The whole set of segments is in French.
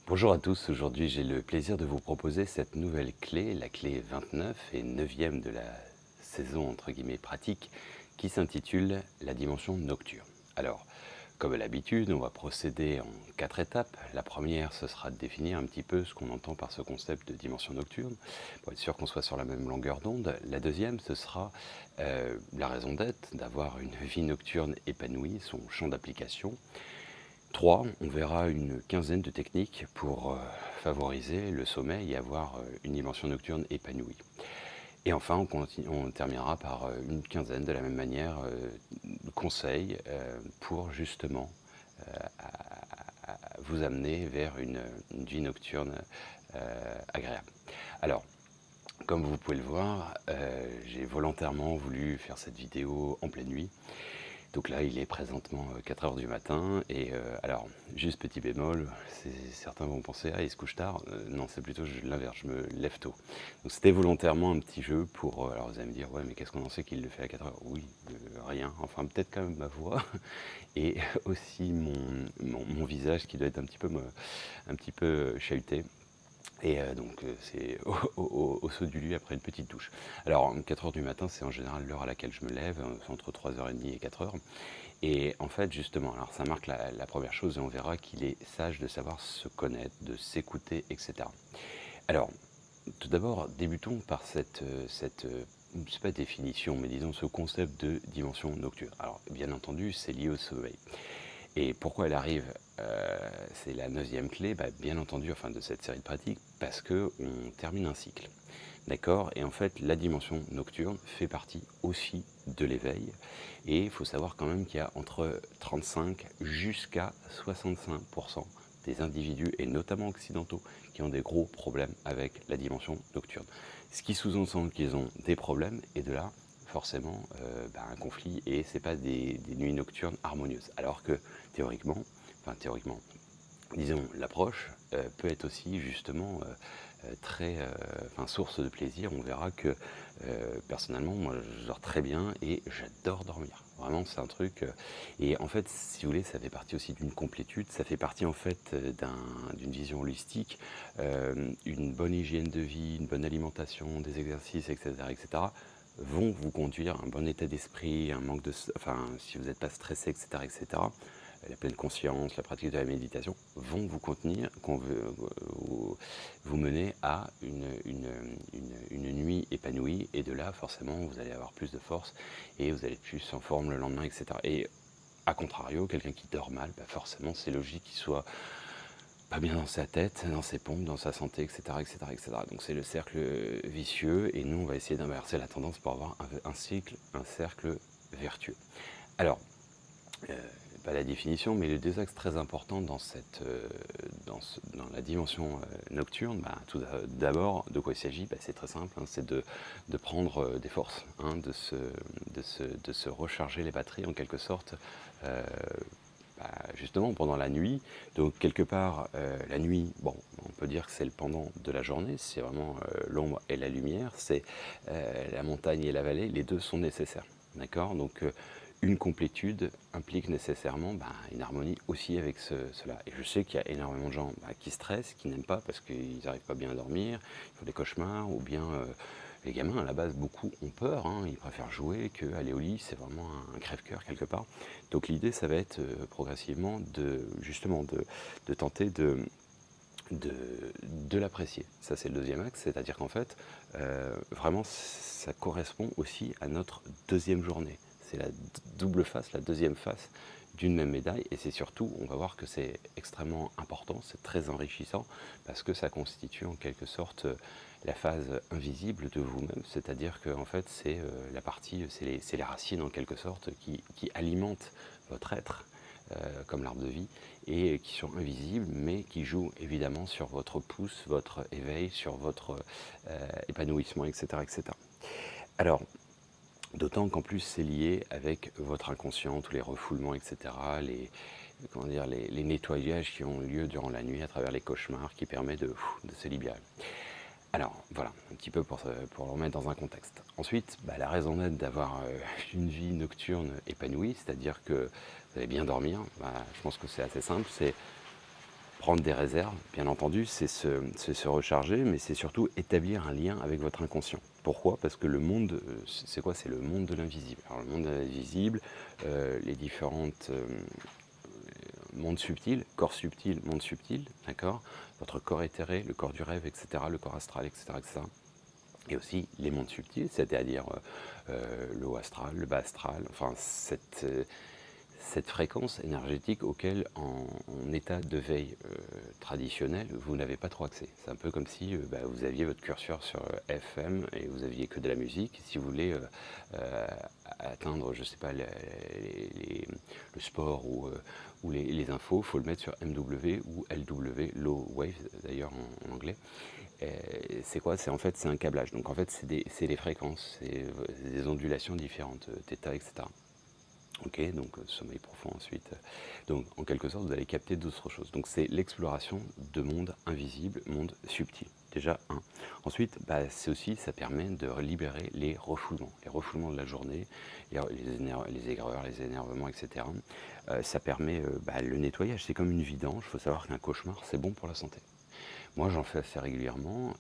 Bonjour à tous, aujourd'hui j'ai le plaisir de vous proposer cette nouvelle clé, la clé 29 et 9e de la saison entre guillemets pratique, qui s'intitule la dimension nocturne. Alors, comme à l'habitude, on va procéder en 4 étapes. La première, ce sera de définir un petit peu ce qu'on entend par ce concept de dimension nocturne, pour être sûr qu'on soit sur la même longueur d'onde. La deuxième, ce sera la raison d'être, d'avoir une vie nocturne épanouie, son champ d'application. 3, on verra une quinzaine de techniques pour favoriser le sommeil et avoir une dimension nocturne épanouie. Et enfin, on terminera par une quinzaine, de la même manière, de conseils pour justement vous amener vers une vie nocturne agréable. Alors, comme vous pouvez le voir, j'ai volontairement voulu faire cette vidéo en pleine nuit. Donc là, il est présentement 4 heures du matin. Et alors, juste petit bémol, certains vont penser, ah, il se couche tard. Non, c'est plutôt l'inverse, je me lève tôt. Donc c'était volontairement un petit jeu pour... alors vous allez me dire, ouais, mais qu'est-ce qu'on en sait qu'il le fait à 4 heures? Oui, rien. Enfin, peut-être quand même ma voix. Et aussi mon visage qui doit être un petit peu chahuté. Et donc c'est au saut du lit après une petite douche. Alors 4 heures du matin, c'est en général l'heure à laquelle je me lève, c'est entre 3h30 et 4 heures. Et en fait, justement, alors ça marque la première chose et on verra qu'il est sage de savoir se connaître, de s'écouter, etc. Alors, tout d'abord, débutons par c'est pas définition, mais disons ce concept de dimension nocturne. Alors, bien entendu, c'est lié au sommeil. Et pourquoi elle arrive, c'est la 9e clé, bien entendu, enfin de cette série de pratiques, parce qu'on termine un cycle. D'accord. Et en fait, la dimension nocturne fait partie aussi de l'éveil. Et il faut savoir quand même qu'il y a entre 35 jusqu'à 65% des individus, et notamment occidentaux, qui ont des gros problèmes avec la dimension nocturne. Ce qui sous-entend qu'ils ont des problèmes, et de là, forcément, un conflit, et c'est pas des nuits nocturnes harmonieuses. Alors que théoriquement, disons, l'approche peut être aussi justement très source de plaisir. On verra que personnellement, moi je dors très bien et j'adore dormir. Vraiment, c'est un truc. Et en fait, si vous voulez, ça fait partie aussi d'une complétude. Ça fait partie en fait d'une vision holistique, une bonne hygiène de vie, une bonne alimentation, des exercices, etc., etc. vont vous conduire à un bon état d'esprit, un manque de, si vous n'êtes pas stressé, etc., etc. La pleine conscience, la pratique de la méditation vont vous contenir, vous mener à une nuit épanouie, et de là, forcément, vous allez avoir plus de force et vous allez être plus en forme le lendemain, etc. Et à contrario, quelqu'un qui dort mal, forcément, c'est logique qu'il soit pas bien dans sa tête, dans ses pompes, dans sa santé, etc., etc., etc. Donc c'est le cercle vicieux, et nous, on va essayer d'inverser la tendance pour avoir un cercle vertueux. Alors, pas la définition, mais les deux axes très importants dans dans la dimension nocturne, tout d'abord, de quoi il s'agit? C'est très simple, c'est de prendre des forces, de se recharger les batteries en quelque sorte, justement pendant la nuit. Donc quelque part, la nuit, bon, on peut dire que c'est le pendant de la journée, c'est vraiment l'ombre et la lumière, c'est la montagne et la vallée, les deux sont nécessaires. D'accord. Donc une complétude implique nécessairement une harmonie aussi avec cela. Et je sais qu'il y a énormément de gens qui stressent, qui n'aiment pas parce qu'ils n'arrivent pas bien à dormir, ils font des cauchemars, ou bien les gamins à la base, beaucoup ont peur, ils préfèrent jouer qu'aller au lit, c'est vraiment un crève-cœur quelque part. Donc l'idée, ça va être progressivement justement de tenter de l'apprécier. Ça, c'est le deuxième axe, c'est-à-dire qu'en fait, vraiment, ça correspond aussi à notre deuxième journée. C'est la double face, la deuxième face d'une même médaille, et c'est surtout, on va voir que c'est extrêmement important, c'est très enrichissant, parce que ça constitue en quelque sorte la phase invisible de vous-même, c'est-à-dire que en fait, c'est la partie, c'est les racines en quelque sorte qui alimentent votre être, comme l'arbre de vie, et qui sont invisibles, mais qui jouent évidemment sur votre pouce, votre éveil, sur votre épanouissement, etc., etc. Alors, d'autant qu'en plus c'est lié avec votre inconscient, tous les refoulements, etc., les nettoyages qui ont lieu durant la nuit à travers les cauchemars, qui permettent de se libérer. Alors voilà, un petit peu pour le remettre dans un contexte. Ensuite, la raison d'être d'avoir une vie nocturne épanouie, c'est-à-dire que vous allez bien dormir, je pense que c'est assez simple, c'est Prendre des réserves, bien entendu, c'est se recharger, mais c'est surtout établir un lien avec votre inconscient. Pourquoi? Parce que le monde, c'est quoi? C'est le monde de l'invisible. Alors le monde de l'invisible, les différentes mondes subtils, corps subtil, monde subtil, d'accord? Votre corps éthéré, le corps du rêve, etc., le corps astral, etc., etc. Et aussi les mondes subtils, c'est-à-dire le haut astral, le bas astral, enfin cette fréquence énergétique auquel en état de veille traditionnel, vous n'avez pas trop accès. C'est un peu comme si vous aviez votre curseur sur FM et vous aviez que de la musique. Si vous voulez euh, atteindre, je sais pas, le sport ou les infos, il faut le mettre sur MW ou LW, Low Wave d'ailleurs en anglais. C'est quoi? C'est en fait c'est un câblage. Donc en fait c'est des fréquences, c'est des ondulations différentes, θ, etc. Ok, donc sommeil profond ensuite. Donc en quelque sorte, vous allez capter d'autres choses. Donc c'est l'exploration de mondes invisibles, mondes subtils. Déjà un. Ensuite, c'est aussi, ça permet de libérer les refoulements de la journée, les aigreurs, les énervements, etc. Ça permet le nettoyage. C'est comme une vidange. Il faut savoir qu'un cauchemar, c'est bon pour la santé. Moi, j'en fais assez régulièrement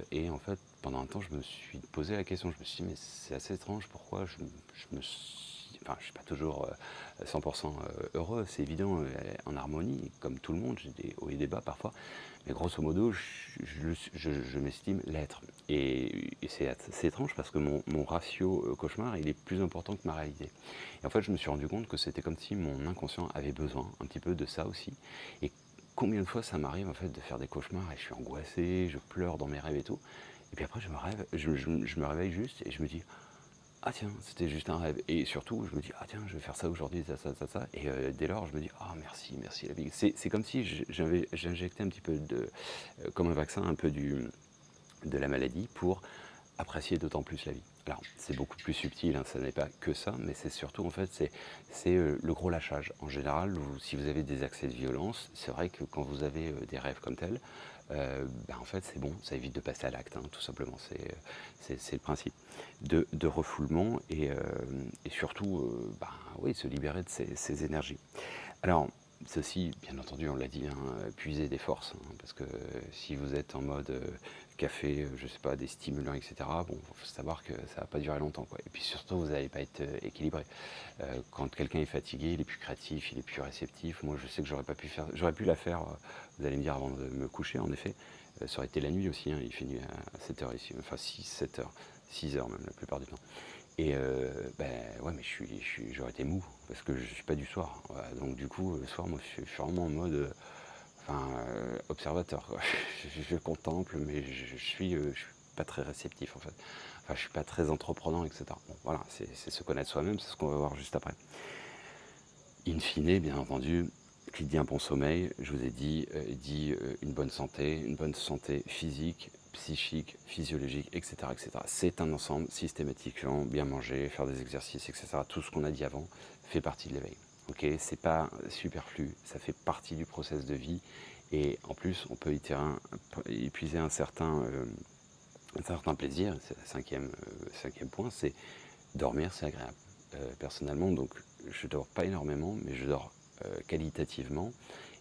et en fait, pendant un temps, je me suis posé la question. Je me suis dit, mais c'est assez étrange. Pourquoi je me suis enfin, je ne suis pas toujours 100% heureux, c'est évident, en harmonie, comme tout le monde, j'ai des hauts et des bas parfois, mais grosso modo, je m'estime l'être. Et c'est étrange parce que mon ratio cauchemar, il est plus important que ma réalité. Et en fait, je me suis rendu compte que c'était comme si mon inconscient avait besoin un petit peu de ça aussi. Et combien de fois ça m'arrive en fait de faire des cauchemars et je suis angoissé, je pleure dans mes rêves et tout. Et puis après, je me réveille juste et je me dis, ah tiens, c'était juste un rêve. Et surtout, je me dis, ah tiens, je vais faire ça aujourd'hui, ça. Et dès lors, je me dis, ah merci la vie. C'est comme si j'injectais un petit peu comme un vaccin, un peu de la maladie pour apprécier d'autant plus la vie. Alors, c'est beaucoup plus subtil, hein, ça n'est pas que ça, mais c'est surtout, en fait, c'est le gros lâchage. En général, si vous avez des accès de violence, c'est vrai que quand vous avez des rêves comme tels, en fait, c'est bon, ça évite de passer à l'acte, hein, tout simplement. C'est le principe de refoulement et surtout, oui, se libérer de ces énergies. Alors, ceci, bien entendu, on l'a dit, hein, puiser des forces, hein, parce que si vous êtes en mode café, je sais pas, des stimulants, etc., bon, faut savoir que ça va pas durer longtemps, quoi. Et puis surtout, vous n'allez pas être équilibré. Quand quelqu'un est fatigué, il est plus créatif, il est plus réceptif. Moi, je sais que j'aurais pu la faire, vous allez me dire, avant de me coucher, en effet. Ça aurait été la nuit aussi, hein, il fait nuit à 7 heures ici, enfin 7 heures, 6 heures même, la plupart du temps. Et ouais, mais j'aurais été mou, parce que je suis pas du soir. Voilà, donc du coup, le soir, moi, je suis vraiment en mode observateur, quoi. Je contemple, mais je suis pas très réceptif, en fait. Enfin, je suis pas très entreprenant, etc. Bon, voilà, c'est se connaître soi-même, c'est ce qu'on va voir juste après. In fine, bien entendu, qui dit un bon sommeil, je vous ai dit une bonne santé physique, psychique, physiologique, etc., etc. C'est un ensemble systématiquement, bien manger, faire des exercices, etc. Tout ce qu'on a dit avant fait partie de l'éveil. Ok, c'est pas superflu, ça fait partie du process de vie et en plus on peut épuiser un certain plaisir. C'est le cinquième point, c'est dormir, c'est agréable. Personnellement, donc je dors pas énormément, mais je dors qualitativement.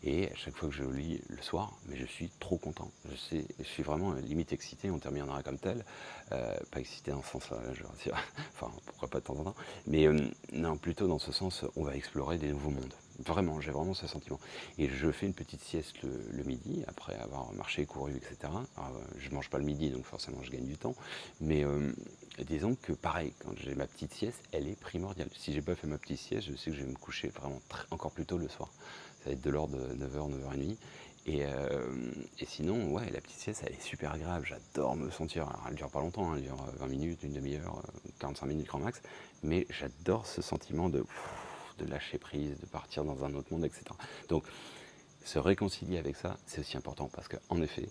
Et à chaque fois que je lis le soir, mais je suis trop content. Je suis vraiment limite excité, on terminera comme tel. Pas excité dans ce sens-là, je rassure. Enfin, pourquoi pas de temps en temps. Mais non, plutôt dans ce sens, on va explorer des nouveaux mondes. Vraiment, j'ai vraiment ce sentiment. Et je fais une petite sieste le midi, après avoir marché, couru, etc. Alors, je mange pas le midi, donc forcément je gagne du temps. Mais disons que pareil, quand j'ai ma petite sieste, elle est primordiale. Si j'ai pas fait ma petite sieste, je sais que je vais me coucher vraiment encore plus tôt le soir. Ça va être de l'ordre de 9h, 9h30. Et sinon, ouais, la petite sieste, elle est super agréable. J'adore me sentir. Alors, elle dure pas longtemps, hein, elle dure 20 minutes, une demi-heure, 45 minutes grand max. Mais j'adore ce sentiment de lâcher prise, de partir dans un autre monde, etc. Donc, se réconcilier avec ça, c'est aussi important parce qu'en effet,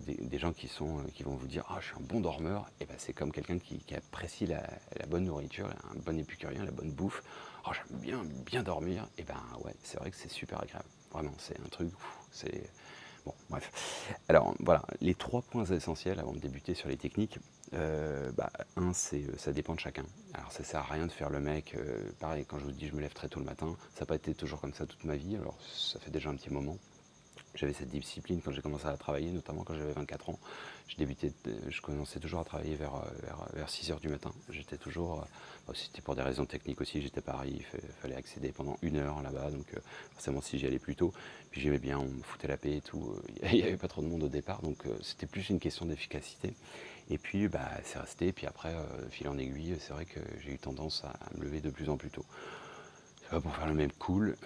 des gens qui vont vous dire ah je suis un bon dormeur, et ben c'est comme quelqu'un qui apprécie la bonne nourriture, un bon épicurien, la bonne bouffe. Oh j'aime bien dormir, et ben ouais c'est vrai que c'est super agréable. Vraiment c'est un truc, c'est bon bref. Alors voilà les trois points essentiels avant de débuter sur les techniques. Un, c'est ça dépend de chacun. Alors ça sert à rien de faire le mec, pareil quand je vous dis je me lève très tôt le matin, ça n'a pas été toujours comme ça toute ma vie, alors ça fait déjà un petit moment. J'avais cette discipline quand j'ai commencé à travailler, notamment quand j'avais 24 ans. Je commençais toujours à travailler vers 6 heures du matin. J'étais toujours, bon, c'était pour des raisons techniques aussi, j'étais à Paris, il fallait accéder pendant 1 heure là-bas, donc forcément si j'y allais plus tôt, puis j'aimais bien, on me foutait la paix et tout, il n'y avait pas trop de monde au départ, donc c'était plus une question d'efficacité. Et puis bah, c'est resté, puis après, fil en aiguille, c'est vrai que j'ai eu tendance à me lever de plus en plus tôt. C'est pas pour faire le même cool,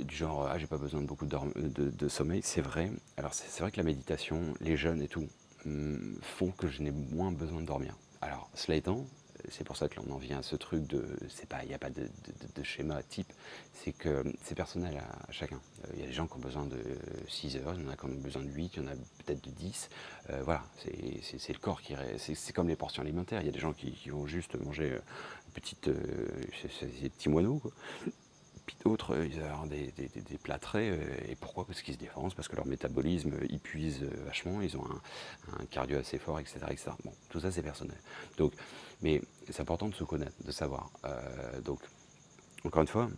du genre ah j'ai pas besoin de beaucoup de sommeil, c'est vrai. Alors c'est vrai que la méditation, les jeûnes et tout, font que je n'ai moins besoin de dormir. Alors cela étant, c'est pour ça que l'on en vient à ce truc de, c'est pas, il n'y a pas de schéma type, c'est que c'est personnel à chacun. Il y a des gens qui ont besoin de 6 heures, il y en a qui ont besoin de 8, il y en a peut-être de 10. Voilà, c'est le corps c'est comme les portions alimentaires. Il y a des gens qui vont juste manger petite, c'est des petits moineaux, quoi. Puis d'autres, ils vont avoir des plâtrés. Et pourquoi? Parce qu'ils se défendent, parce que leur métabolisme, ils puisent vachement, ils ont un cardio assez fort, etc., etc. Bon, tout ça, c'est personnel. Donc, mais c'est important de se connaître, de savoir. Donc, encore une fois,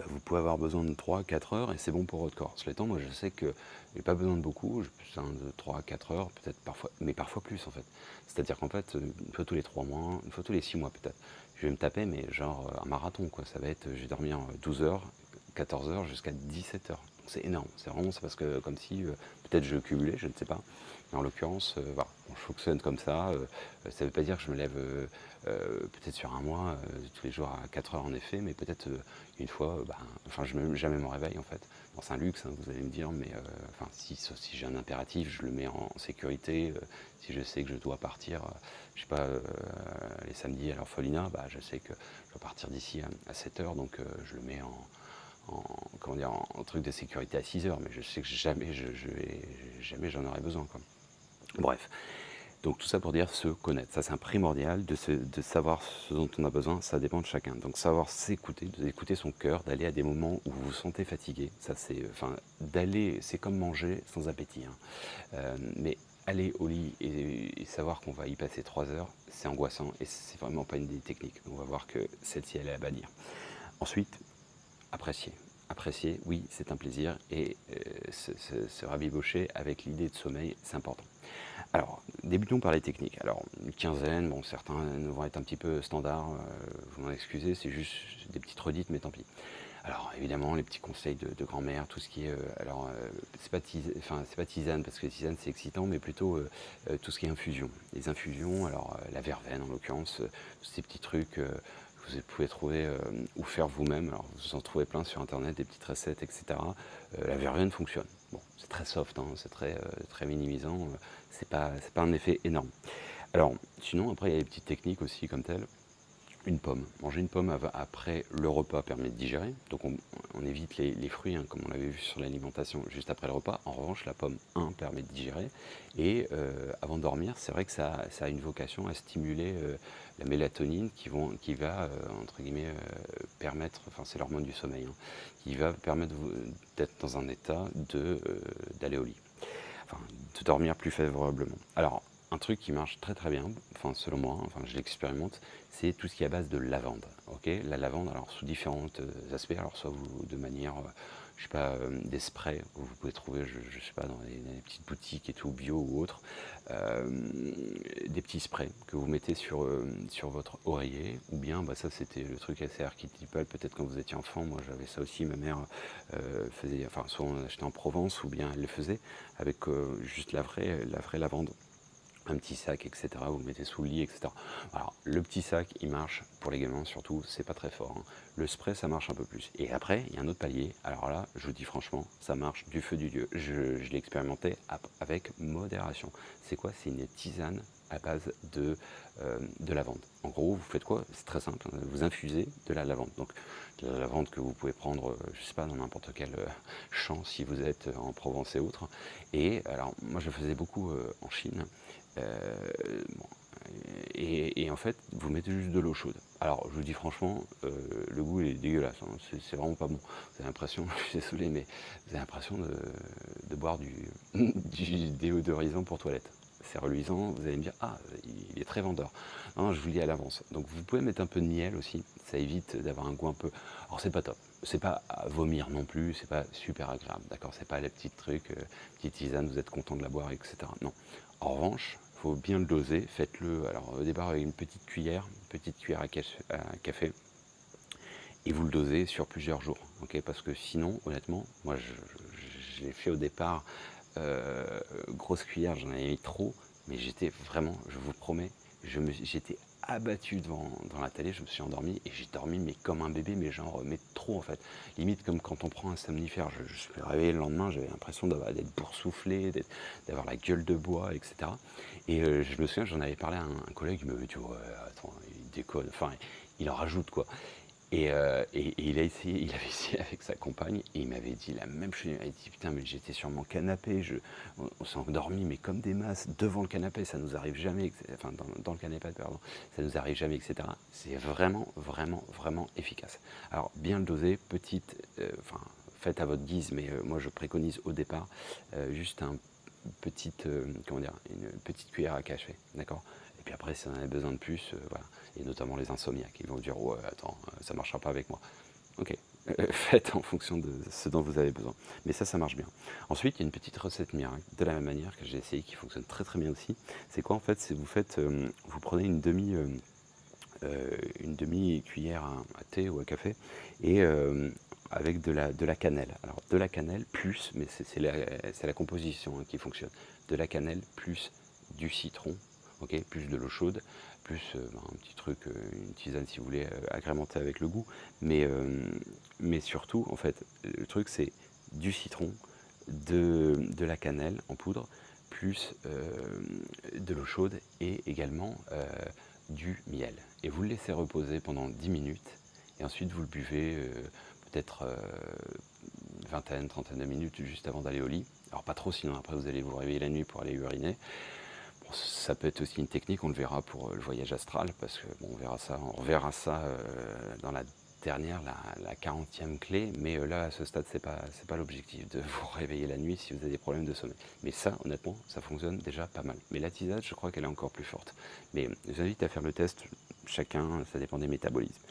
vous pouvez avoir besoin de 3 à 4 heures et c'est bon pour votre corps. Cela étant, moi je sais que j'ai pas besoin de beaucoup, j'ai besoin de 3 à 4 heures, peut-être parfois, mais parfois plus en fait. C'est-à-dire qu'en fait, une fois tous les 3 mois, une fois tous les 6 mois peut-être, je vais me taper, mais genre un marathon quoi. Ça va être, je vais dormir 12 heures, 14 heures jusqu'à 17 heures. Donc c'est énorme, c'est vraiment, c'est parce que comme si peut-être je cumulais, je ne sais pas. Mais en l'occurrence, voilà, bon, je fonctionne comme ça. Ça ne veut pas dire que je me lève peut-être sur un mois, tous les jours à 4 heures en effet, mais peut-être une fois, enfin je ne mets jamais mon réveil en fait. Bon, c'est un luxe, hein, vous allez me dire, mais enfin, si j'ai un impératif, je le mets en sécurité. Si je sais que je dois partir, je sais pas, les samedis à l'orphelinat, bah, je sais que je dois partir d'ici à 7 heures, donc je le mets comment dire, en truc de sécurité à 6 heures, mais je sais que jamais j'en aurai besoin, quoi. Bref, donc tout ça pour dire se connaître, ça c'est un primordial de savoir ce dont on a besoin, ça dépend de chacun. Donc savoir s'écouter, d'écouter son cœur, d'aller à des moments où vous vous sentez fatigué, ça c'est, enfin, d'aller, c'est comme manger sans appétit, hein. Mais aller au lit et savoir qu'on va y passer 3 heures, c'est angoissant et c'est vraiment pas une des techniques. On va voir que celle-ci elle est à bannir. Ensuite, apprécier. Apprécier, oui, c'est un plaisir et se rabibocher avec l'idée de sommeil, c'est important. Alors, débutons par les techniques. Alors, une quinzaine, bon, certains vont être un petit peu standards, vous m'en excusez, c'est juste des petites redites, mais tant pis. Alors, évidemment, les petits conseils de grand-mère, tout ce qui est, alors, c'est pas tisane, parce que tisane c'est excitant, mais plutôt tout ce qui est infusion. Les infusions, alors la verveine en l'occurrence, ces petits trucs que vous pouvez trouver ou faire vous-même. Alors, vous en trouvez plein sur internet, des petites recettes, etc. La verveine fonctionne. Bon, c'est très soft, hein, c'est très minimisant, c'est pas un effet énorme. Alors, sinon, après, il y a des petites techniques aussi comme telles. Une pomme. Manger une pomme après le repas permet de digérer, donc on évite les fruits, hein, comme on l'avait vu sur l'alimentation juste après le repas. En revanche, la pomme, permet de digérer, et avant de dormir, c'est vrai que ça a une vocation à stimuler la mélatonine qui va, entre guillemets, permettre, enfin c'est l'hormone du sommeil, hein, qui va permettre d'être dans un état d'aller au lit, enfin de dormir plus favorablement. Alors, un truc qui marche très très bien, enfin selon moi, hein, enfin je l'expérimente, c'est tout ce qui est à base de lavande. Ok, la lavande, alors sous différents aspects, alors soit vous de manière, je sais pas, des sprays que vous pouvez trouver, je sais pas, dans les petites boutiques et tout, bio ou autre, des petits sprays que vous mettez sur votre oreiller, ou bien, bah ça c'était le truc assez archétypal, peut-être quand vous étiez enfant, moi j'avais ça aussi, ma mère faisait, enfin soit on achetait en Provence, ou bien elle le faisait avec juste la vraie lavande, un petit sac, etc. Vous le mettez sous le lit, etc. Alors, le petit sac, il marche pour les gamins surtout, c'est pas très fort, hein. Le spray, ça marche un peu plus. Et après, il y a un autre palier. Alors là, je vous dis franchement, ça marche du feu du Dieu. Je l'ai expérimenté avec modération. C'est quoi? C'est une tisane à base de lavande. En gros, vous faites quoi? C'est très simple, hein. Vous infusez de la lavande. Donc, de la lavande que vous pouvez prendre, je sais pas, dans n'importe quel champ si vous êtes en Provence et autres. Et alors, moi, je le faisais beaucoup en Chine. Bon, et en fait, vous mettez juste de l'eau chaude. Alors, je vous dis franchement, le goût est dégueulasse, hein. C'est vraiment pas bon. Vous avez l'impression, je suis désolé, mais vous avez l'impression de boire du déodorisant pour toilette. c'est reluisant, vous allez me dire: «Ah, il est très vendeur». Non, je vous le dis à l'avance. Donc vous pouvez mettre un peu de miel aussi, ça évite d'avoir un goût un peu, alors c'est pas top, c'est pas à vomir non plus, c'est pas super agréable, d'accord? C'est pas les petits trucs, petite tisane, vous êtes content de la boire et cetera, non. En revanche, il faut bien le doser, faites-le alors au départ avec une petite cuillère à café, et vous le dosez sur plusieurs jours, OK? Parce que sinon, honnêtement, moi je l'ai fait au départ, grosse cuillère, j'en avais mis trop, mais j'étais vraiment, je vous promets, j'étais abattu devant la télé, je me suis endormi et j'ai dormi mais comme un bébé, mais genre, mais trop en fait. Limite comme quand on prend un somnifère, je me suis réveillé le lendemain, j'avais l'impression d'être boursouflé, d'avoir la gueule de bois et cetera, et je me souviens, j'en avais parlé à un collègue, il m'avait dit: «Ouais, attends, il déconne», enfin, il en rajoute quoi. Et il avait essayé avec sa compagne et il m'avait dit la même chose. Il m'avait dit: «Putain, mais j'étais sur mon canapé, on s'est endormis, mais comme des masses devant le canapé, ça nous arrive jamais, enfin dans le canapé, pardon, ça nous arrive jamais, et cetera». C'est vraiment, vraiment, vraiment efficace. Alors bien le doser, petite, enfin faites à votre guise, mais moi je préconise au départ juste comment dire, une petite cuillère à café, d'accord? Et puis après, si on en a besoin de plus, voilà. Et notamment les insomniaques, ils vont dire: «Ouais, attends, ça marchera pas avec moi». OK, faites en fonction de ce dont vous avez besoin. Mais ça marche bien. Ensuite, il y a une petite recette miracle, de la même manière que j'ai essayé, qui fonctionne très, très bien aussi. C'est quoi en fait? C'est vous prenez une demi-cuillère à thé ou à café, et avec de la cannelle. Alors de la cannelle plus, mais c'est la composition, hein, qui fonctionne. De la cannelle plus du citron, ok, plus de l'eau chaude, plus un petit truc, une tisane si vous voulez, agrémenter avec le goût. Mais surtout, en fait, le truc c'est du citron, de la cannelle en poudre, plus de l'eau chaude et également du miel. Et vous le laissez reposer pendant 10 minutes et ensuite vous le buvez peut-être une vingtaine, trentaine de minutes juste avant d'aller au lit. Alors pas trop, sinon après vous allez vous réveiller la nuit pour aller uriner. Bon, ça peut être aussi une technique, on le verra pour le voyage astral, parce que bon, on reverra ça dans la dernière, la 40e clé, mais là à ce stade c'est pas l'objectif de vous réveiller la nuit si vous avez des problèmes de sommeil. Mais ça, honnêtement, ça fonctionne déjà pas mal. Mais la tisane, je crois qu'elle est encore plus forte. Mais je vous invite à faire le test, chacun, ça dépend des métabolismes.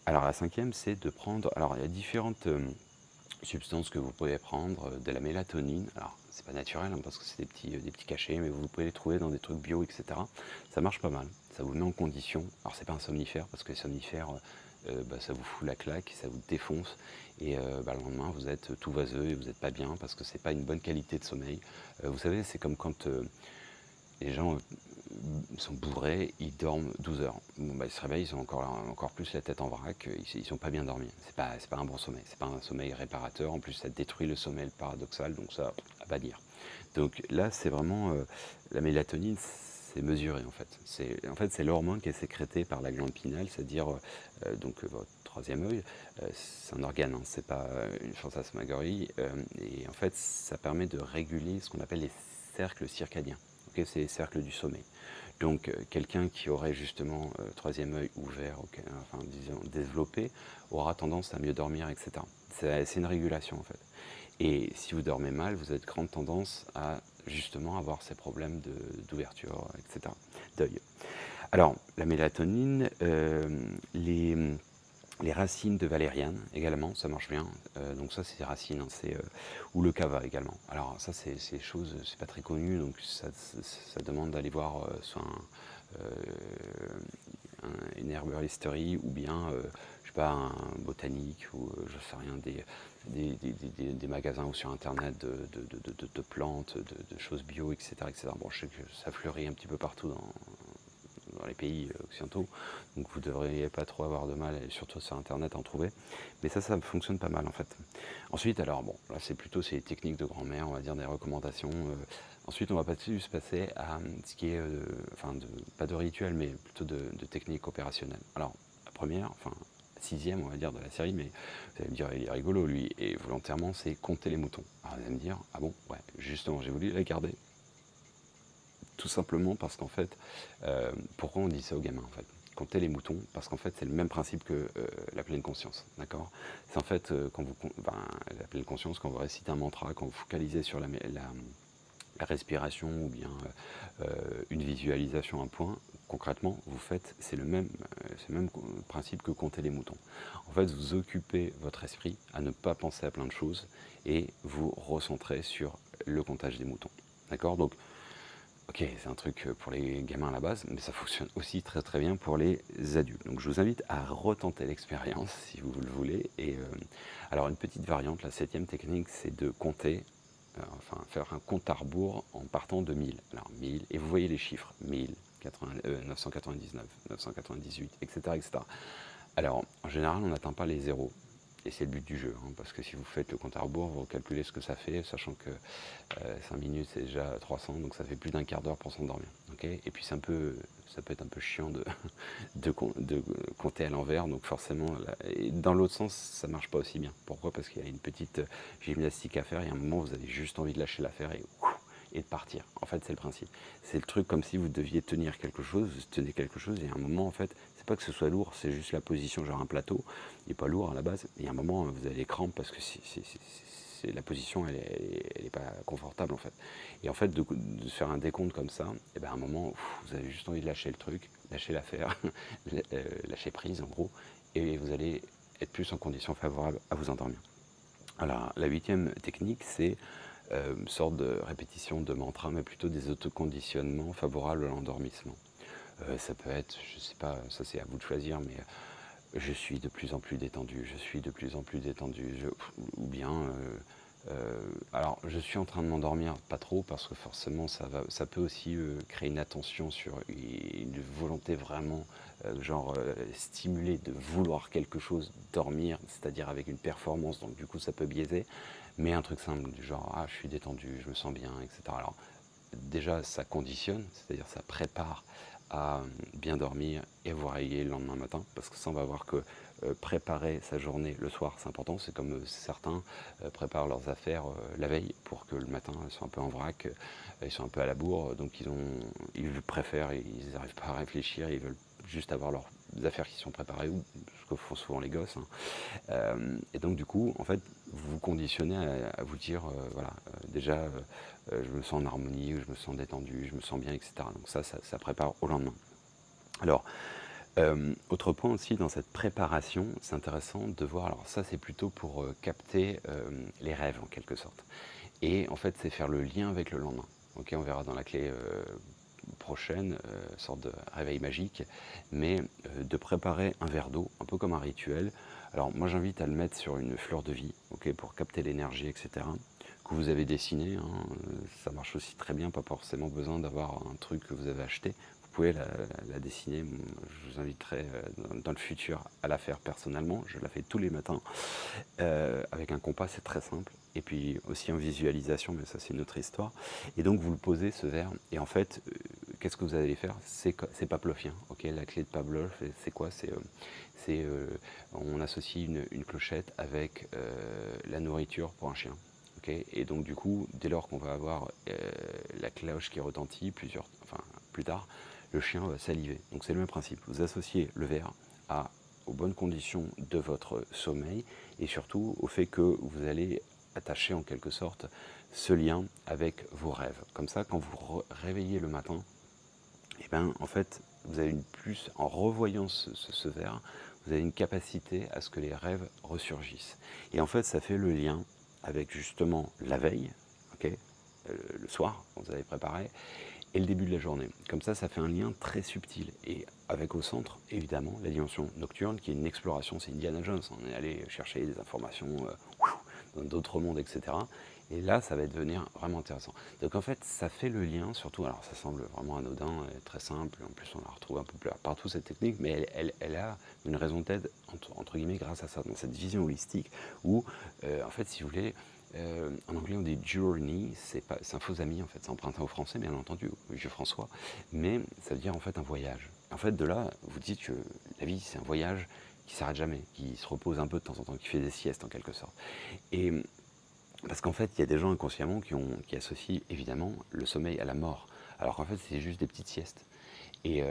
Alors la cinquième, c'est de prendre, alors il y a différentes substances que vous pouvez prendre, de la mélatonine. Alors c'est pas naturel, hein, parce que c'est des petits cachets, mais vous pouvez les trouver dans des trucs bio, etc. Ça marche pas mal, ça vous met en condition. Alors c'est pas un somnifère, parce que les somnifères, ça vous fout la claque, ça vous défonce, et le lendemain vous êtes tout vaseux et vous n'êtes pas bien, parce que c'est pas une bonne qualité de sommeil. Vous savez, c'est comme quand les gens sont bourrés, ils dorment 12 heures. Bon, ils se réveillent, ils ont encore plus la tête en vrac, ils sont pas bien dormis. C'est pas un bon sommeil, c'est pas un sommeil réparateur. En plus, ça détruit le sommeil paradoxal, donc ça, à pas dire. Donc là, c'est vraiment la mélatonine, c'est mesuré en fait. C'est l'hormone qui est sécrétée par la glande pinale, c'est-à-dire donc votre troisième œil. C'est un organe, hein, c'est pas une fantasmagorie. Et en fait, ça permet de réguler ce qu'on appelle les cercles circadiens. Okay, c'est les cercles du sommeil. Donc quelqu'un qui aurait justement troisième œil ouvert, enfin disons développé, aura tendance à mieux dormir, etc. C'est une régulation en fait. Et si vous dormez mal, vous avez de grandes tendances à justement avoir ces problèmes d'ouverture, etc., d'œil. Alors la mélatonine, les racines de valériane également, ça marche bien. Donc ça c'est des racines, hein, ou le kava également. Alors ça c'est choses, c'est pas très connu, donc ça demande d'aller voir soit une herboristerie, ou bien je sais pas, un botanique, ou je sais rien, des magasins ou sur internet de plantes, de choses bio, etc., etc. Bon, je sais que ça fleurit un petit peu partout dans les pays occidentaux, donc vous ne devriez pas trop avoir de mal, et surtout sur internet, à en trouver. Mais ça fonctionne pas mal en fait. Ensuite, alors bon, là c'est plutôt ces techniques de grand-mère, on va dire des recommandations. Ensuite, on va pas plus passer à ce qui est, pas de rituel, mais plutôt de techniques opérationnelles. Alors, la première, enfin, sixième, on va dire, de la série, mais vous allez me dire, il est rigolo lui, et volontairement, c'est compter les moutons. Alors vous allez me dire, ah bon, ouais, justement, j'ai voulu la garder. Tout simplement parce qu'en fait, pourquoi on dit ça aux gamins en fait? Compter les moutons, parce qu'en fait c'est le même principe que la pleine conscience, d'accord? C'est en fait la pleine conscience, quand vous récitez un mantra, quand vous focalisez sur la respiration ou bien une visualisation, un point, concrètement, vous faites, c'est le même principe que compter les moutons. En fait, vous occupez votre esprit à ne pas penser à plein de choses et vous recentrez sur le comptage des moutons. D'accord? Donc, ok, c'est un truc pour les gamins à la base, mais ça fonctionne aussi très très bien pour les adultes. Donc, je vous invite à retenter l'expérience si vous le voulez. Et alors, une petite variante, la septième technique, c'est de compter enfin faire un compte à rebours en partant de 1000. Alors 1000, et vous voyez les chiffres, 1000, 999, 998, etc., etc. Alors, en général, on n'atteint pas les zéros. Et c'est le but du jeu, hein, parce que si vous faites le compte à rebours, vous calculez ce que ça fait, sachant que 5 minutes c'est déjà 300, donc ça fait plus d'un quart d'heure pour s'endormir. Okay, et puis ça peut être un peu chiant de compter à l'envers, donc forcément, et dans l'autre sens, ça ne marche pas aussi bien. Pourquoi? Parce qu'il y a une petite gymnastique à faire, et à un moment, vous avez juste envie de lâcher l'affaire et de partir. En fait, c'est le principe. C'est le truc comme si vous deviez tenir quelque chose, vous tenez quelque chose, et à un moment, en fait, c'est pas que ce soit lourd, c'est juste la position, genre un plateau, il n'est pas lourd à la base, et à un moment, vous avez les crampes parce que la position, elle est pas confortable, en fait. Et en fait, de faire un décompte comme ça, et ben à un moment, vous avez juste envie de lâcher le truc, lâcher l'affaire, lâcher prise, en gros, et vous allez être plus en condition favorable à vous endormir. Alors, la huitième technique, c'est une sorte de répétition de mantra, mais plutôt des autoconditionnements favorables à l'endormissement. Ça peut être, je sais pas, ça c'est à vous de choisir, mais je suis de plus en plus détendu, je suis de plus en plus détendu, ou bien, alors je suis en train de m'endormir, pas trop, parce que forcément ça peut aussi créer une attention sur une volonté vraiment, stimulée de vouloir quelque chose, dormir, c'est-à-dire avec une performance, donc du coup ça peut biaiser, mais un truc simple, du genre, ah je suis détendu, je me sens bien, etc. Alors déjà ça conditionne, c'est-à-dire ça prépare à bien dormir et vous réveiller le lendemain matin, parce que ça on va voir que préparer sa journée le soir c'est important, c'est comme certains préparent leurs affaires la veille pour que le matin ils soient un peu en vrac, ils sont un peu à la bourre, donc ils préfèrent, ils n'arrivent pas à réfléchir, ils veulent juste avoir leurs affaires qui sont préparées, ou ce que font souvent les gosses, hein. Et donc du coup, en fait, vous vous conditionnez à vous dire, voilà, déjà, je me sens en harmonie, je me sens détendu, je me sens bien, etc. Donc ça prépare au lendemain. Alors, autre point aussi dans cette préparation, c'est intéressant de voir, alors ça c'est plutôt pour capter les rêves en quelque sorte. Et en fait, c'est faire le lien avec le lendemain. Ok, on verra dans la clé prochaine, sorte de réveil magique, mais de préparer un verre d'eau, un peu comme un rituel. Alors moi j'invite à le mettre sur une fleur de vie, ok, pour capter l'énergie, etc. Que vous avez dessiné, hein, ça marche aussi très bien, pas forcément besoin d'avoir un truc que vous avez acheté. Vous pouvez la dessiner, je vous inviterai dans le futur à la faire personnellement, je la fais tous les matins. Avec un compas, c'est très simple. Et puis aussi en visualisation, mais ça c'est une autre histoire. Et donc vous le posez ce verre, et en fait, qu'est-ce que vous allez faire? C'est pavlovien. Ok, la clé de Pavlov, c'est quoi? On associe une clochette avec la nourriture pour un chien. Okay, et donc du coup, dès lors qu'on va avoir la cloche qui retentit plus tard, le chien va saliver. Donc c'est le même principe. Vous associez le verre aux bonnes conditions de votre sommeil, et surtout au fait que vous allez attacher en quelque sorte ce lien avec vos rêves. Comme ça, quand vous réveillez le matin, et ben, en fait, vous avez en revoyant ce verre, vous avez une capacité à ce que les rêves ressurgissent. Et en fait, ça fait le lien avec justement la veille, okay, le soir, quand vous avez préparé, et le début de la journée. Comme ça fait un lien très subtil. Et avec au centre, évidemment, la dimension nocturne, qui est une exploration, c'est Indiana Jones. On est allé chercher des informations dans d'autres mondes, etc. Et là, ça va devenir vraiment intéressant. Donc en fait, ça fait le lien, surtout, alors ça semble vraiment anodin, très simple, en plus on la retrouve un peu partout cette technique, mais elle a une raison d'être, entre guillemets, grâce à ça, dans cette vision holistique, où, en fait, si vous voulez, en anglais on dit journey, c'est un faux ami en fait, c'est emprunté au français bien entendu, au vieux François, mais ça veut dire en fait un voyage. En fait de là, vous dites que la vie c'est un voyage qui s'arrête jamais, qui se repose un peu de temps en temps, qui fait des siestes en quelque sorte. Et parce qu'en fait il y a des gens inconsciemment qui associent évidemment le sommeil à la mort, alors qu'en fait c'est juste des petites siestes. Et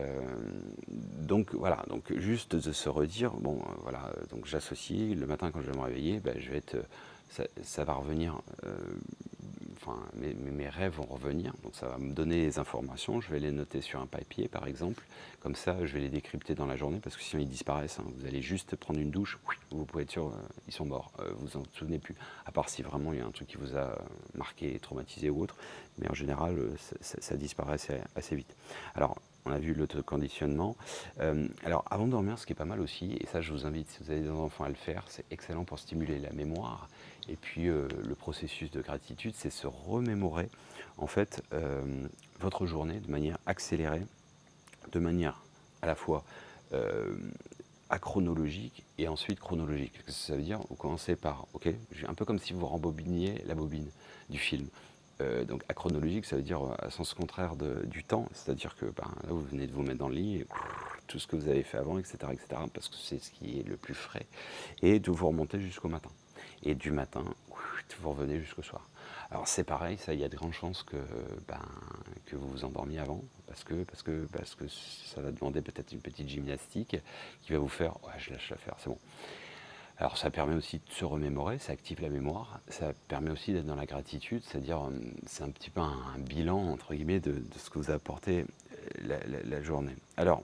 donc voilà, donc juste de se redire, bon voilà, donc j'associe le matin quand je vais me réveiller, ben, je vais être, ça va revenir, enfin, mes rêves vont revenir, donc ça va me donner les informations, je vais les noter sur un papier par exemple, comme ça je vais les décrypter dans la journée, parce que sinon ils disparaissent, hein. Vous allez juste prendre une douche, vous pouvez être sûr, ils sont morts, vous en souvenez plus, à part si vraiment il y a un truc qui vous a marqué, traumatisé ou autre, mais en général ça disparaît assez vite. Alors, on a vu l'autoconditionnement. Alors, avant de dormir, ce qui est pas mal aussi, et ça je vous invite, si vous avez des enfants à le faire, c'est excellent pour stimuler la mémoire. Et puis, le processus de gratitude, c'est se remémorer, en fait, votre journée de manière accélérée, de manière à la fois euh, achronologique et ensuite chronologique. Qu'est-ce que ça veut dire? Vous commencez par, ok, un peu comme si vous rembobiniez la bobine du film. Donc achronologique, ça veut dire à sens contraire du temps, c'est-à-dire que ben, là vous venez de vous mettre dans le lit, et tout ce que vous avez fait avant, etc., parce que c'est ce qui est le plus frais, et de vous remonter jusqu'au matin. Et du matin, vous revenez jusqu'au soir. Alors c'est pareil, ça, il y a de grandes chances que vous vous endormiez avant, parce que ça va demander peut-être une petite gymnastique qui va vous faire, ouais, je lâche l'affaire, c'est bon. Alors ça permet aussi de se remémorer, ça active la mémoire, ça permet aussi d'être dans la gratitude, c'est-à-dire c'est un petit peu un bilan entre guillemets de ce que vous a apporté la journée. Alors,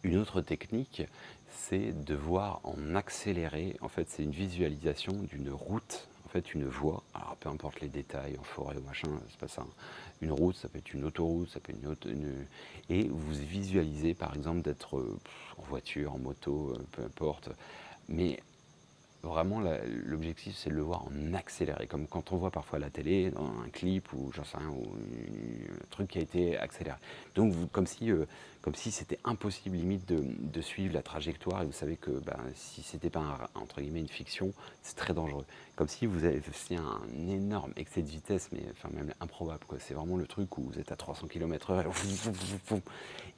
une autre technique, c'est de voir en accéléré, en fait c'est une visualisation d'une route, en fait une voie, alors peu importe les détails, en forêt ou machin, c'est pas ça, hein. Une route, ça peut être une autoroute, ça peut être et vous visualisez par exemple d'être en voiture, en moto, peu importe, mais vraiment, l'objectif, c'est de le voir en accéléré, comme quand on voit parfois à la télé, dans un clip, ou j'en sais rien, ou un truc qui a été accéléré. Donc, comme si c'était impossible, limite, de suivre la trajectoire, et vous savez que ben, si c'était pas, entre guillemets, une fiction, c'est très dangereux. Comme si vous avez fait un énorme excès de vitesse, mais enfin, même improbable, quoi. C'est vraiment le truc où vous êtes à 300 km/h,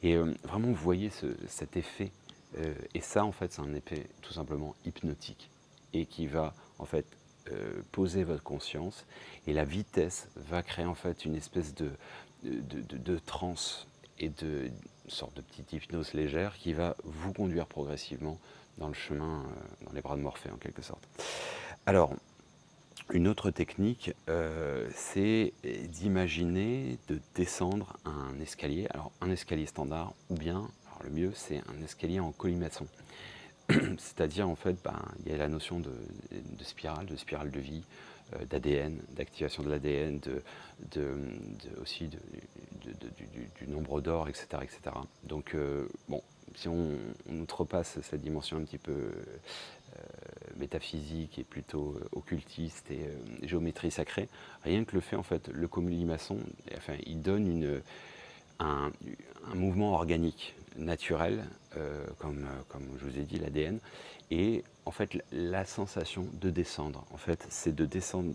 et vraiment, vous voyez cet effet, et ça, en fait, c'est un effet tout simplement hypnotique, et qui va en fait poser votre conscience, et la vitesse va créer en fait une espèce de transe et de une sorte de petite hypnose légère qui va vous conduire progressivement dans le chemin, dans les bras de Morphée en quelque sorte. Alors, une autre technique, c'est d'imaginer de descendre un escalier, alors un escalier standard, ou bien, alors le mieux, c'est un escalier en colimaçon. C'est-à-dire, en fait, il y a la notion de spirale de vie, d'ADN, d'activation de l'ADN, aussi du nombre d'or, etc., etc. Donc, bon, si on outrepasse cette dimension un petit peu métaphysique et plutôt occultiste et géométrie sacrée, rien que le fait, en fait, le colimaçon, enfin, il donne un, un mouvement organique, naturel, comme je vous ai dit, l'ADN. Et en fait, la sensation de descendre, en fait, c'est de descendre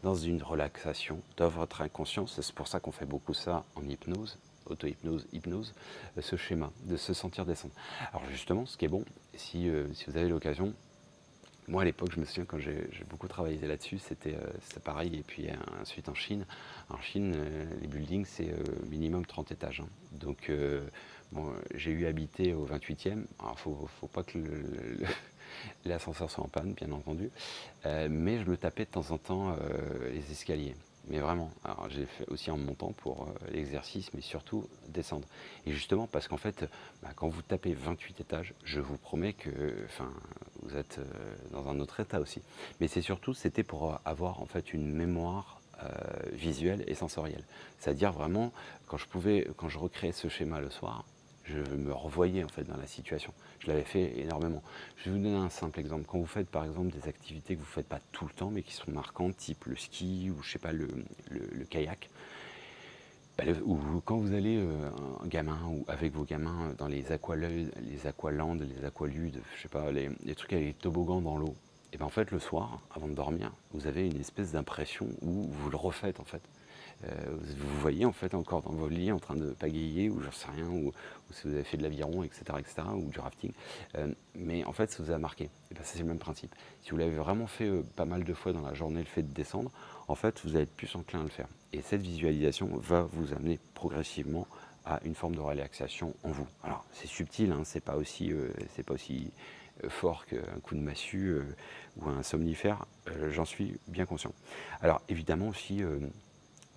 dans une relaxation, dans votre inconscient. C'est pour ça qu'on fait beaucoup ça en hypnose, auto-hypnose, hypnose, ce schéma, de se sentir descendre. Alors justement, ce qui est bon, si vous avez l'occasion, moi, à l'époque, je me souviens, quand j'ai beaucoup travaillé là-dessus, c'était pareil. Et puis ensuite en Chine. En Chine, les buildings, c'est minimum 30 étages, hein. Donc, bon, j'ai eu habité au 28e. Alors, faut pas que l'ascenseur soit en panne, bien entendu. Mais je me tapais de temps en temps les escaliers. Mais vraiment, alors j'ai fait aussi en montant pour l'exercice, mais surtout descendre. Et justement, parce qu'en fait, quand vous tapez 28 étages, je vous promets que vous êtes dans un autre état aussi. Mais c'est surtout, c'était pour avoir en fait une mémoire visuelle et sensorielle. C'est-à-dire vraiment, quand je recréais ce schéma le soir, je me revoyais en fait dans la situation. Je l'avais fait énormément. Je vais vous donner un simple exemple. Quand vous faites par exemple des activités que vous ne faites pas tout le temps mais qui sont marquantes, type le ski ou je sais pas le kayak, ou quand vous allez un gamin ou avec vos gamins dans les aqualands, les aqualudes, je sais pas, les trucs avec les toboggans dans l'eau, et bien en fait le soir, avant de dormir, vous avez une espèce d'impression où vous le refaites en fait. Vous voyez en fait encore dans vos lits en train de pagayer ou j'en sais rien, ou si vous avez fait de l'aviron, etc., ou du rafting. Mais en fait, ça vous a marqué. Et ben, c'est le même principe. Si vous l'avez vraiment fait pas mal de fois dans la journée, le fait de descendre, en fait, vous allez être plus enclin à le faire. Et cette visualisation va vous amener progressivement à une forme de relaxation en vous. Alors, c'est subtil, hein, c'est pas aussi fort qu'un coup de massue ou un somnifère, j'en suis bien conscient. Alors évidemment aussi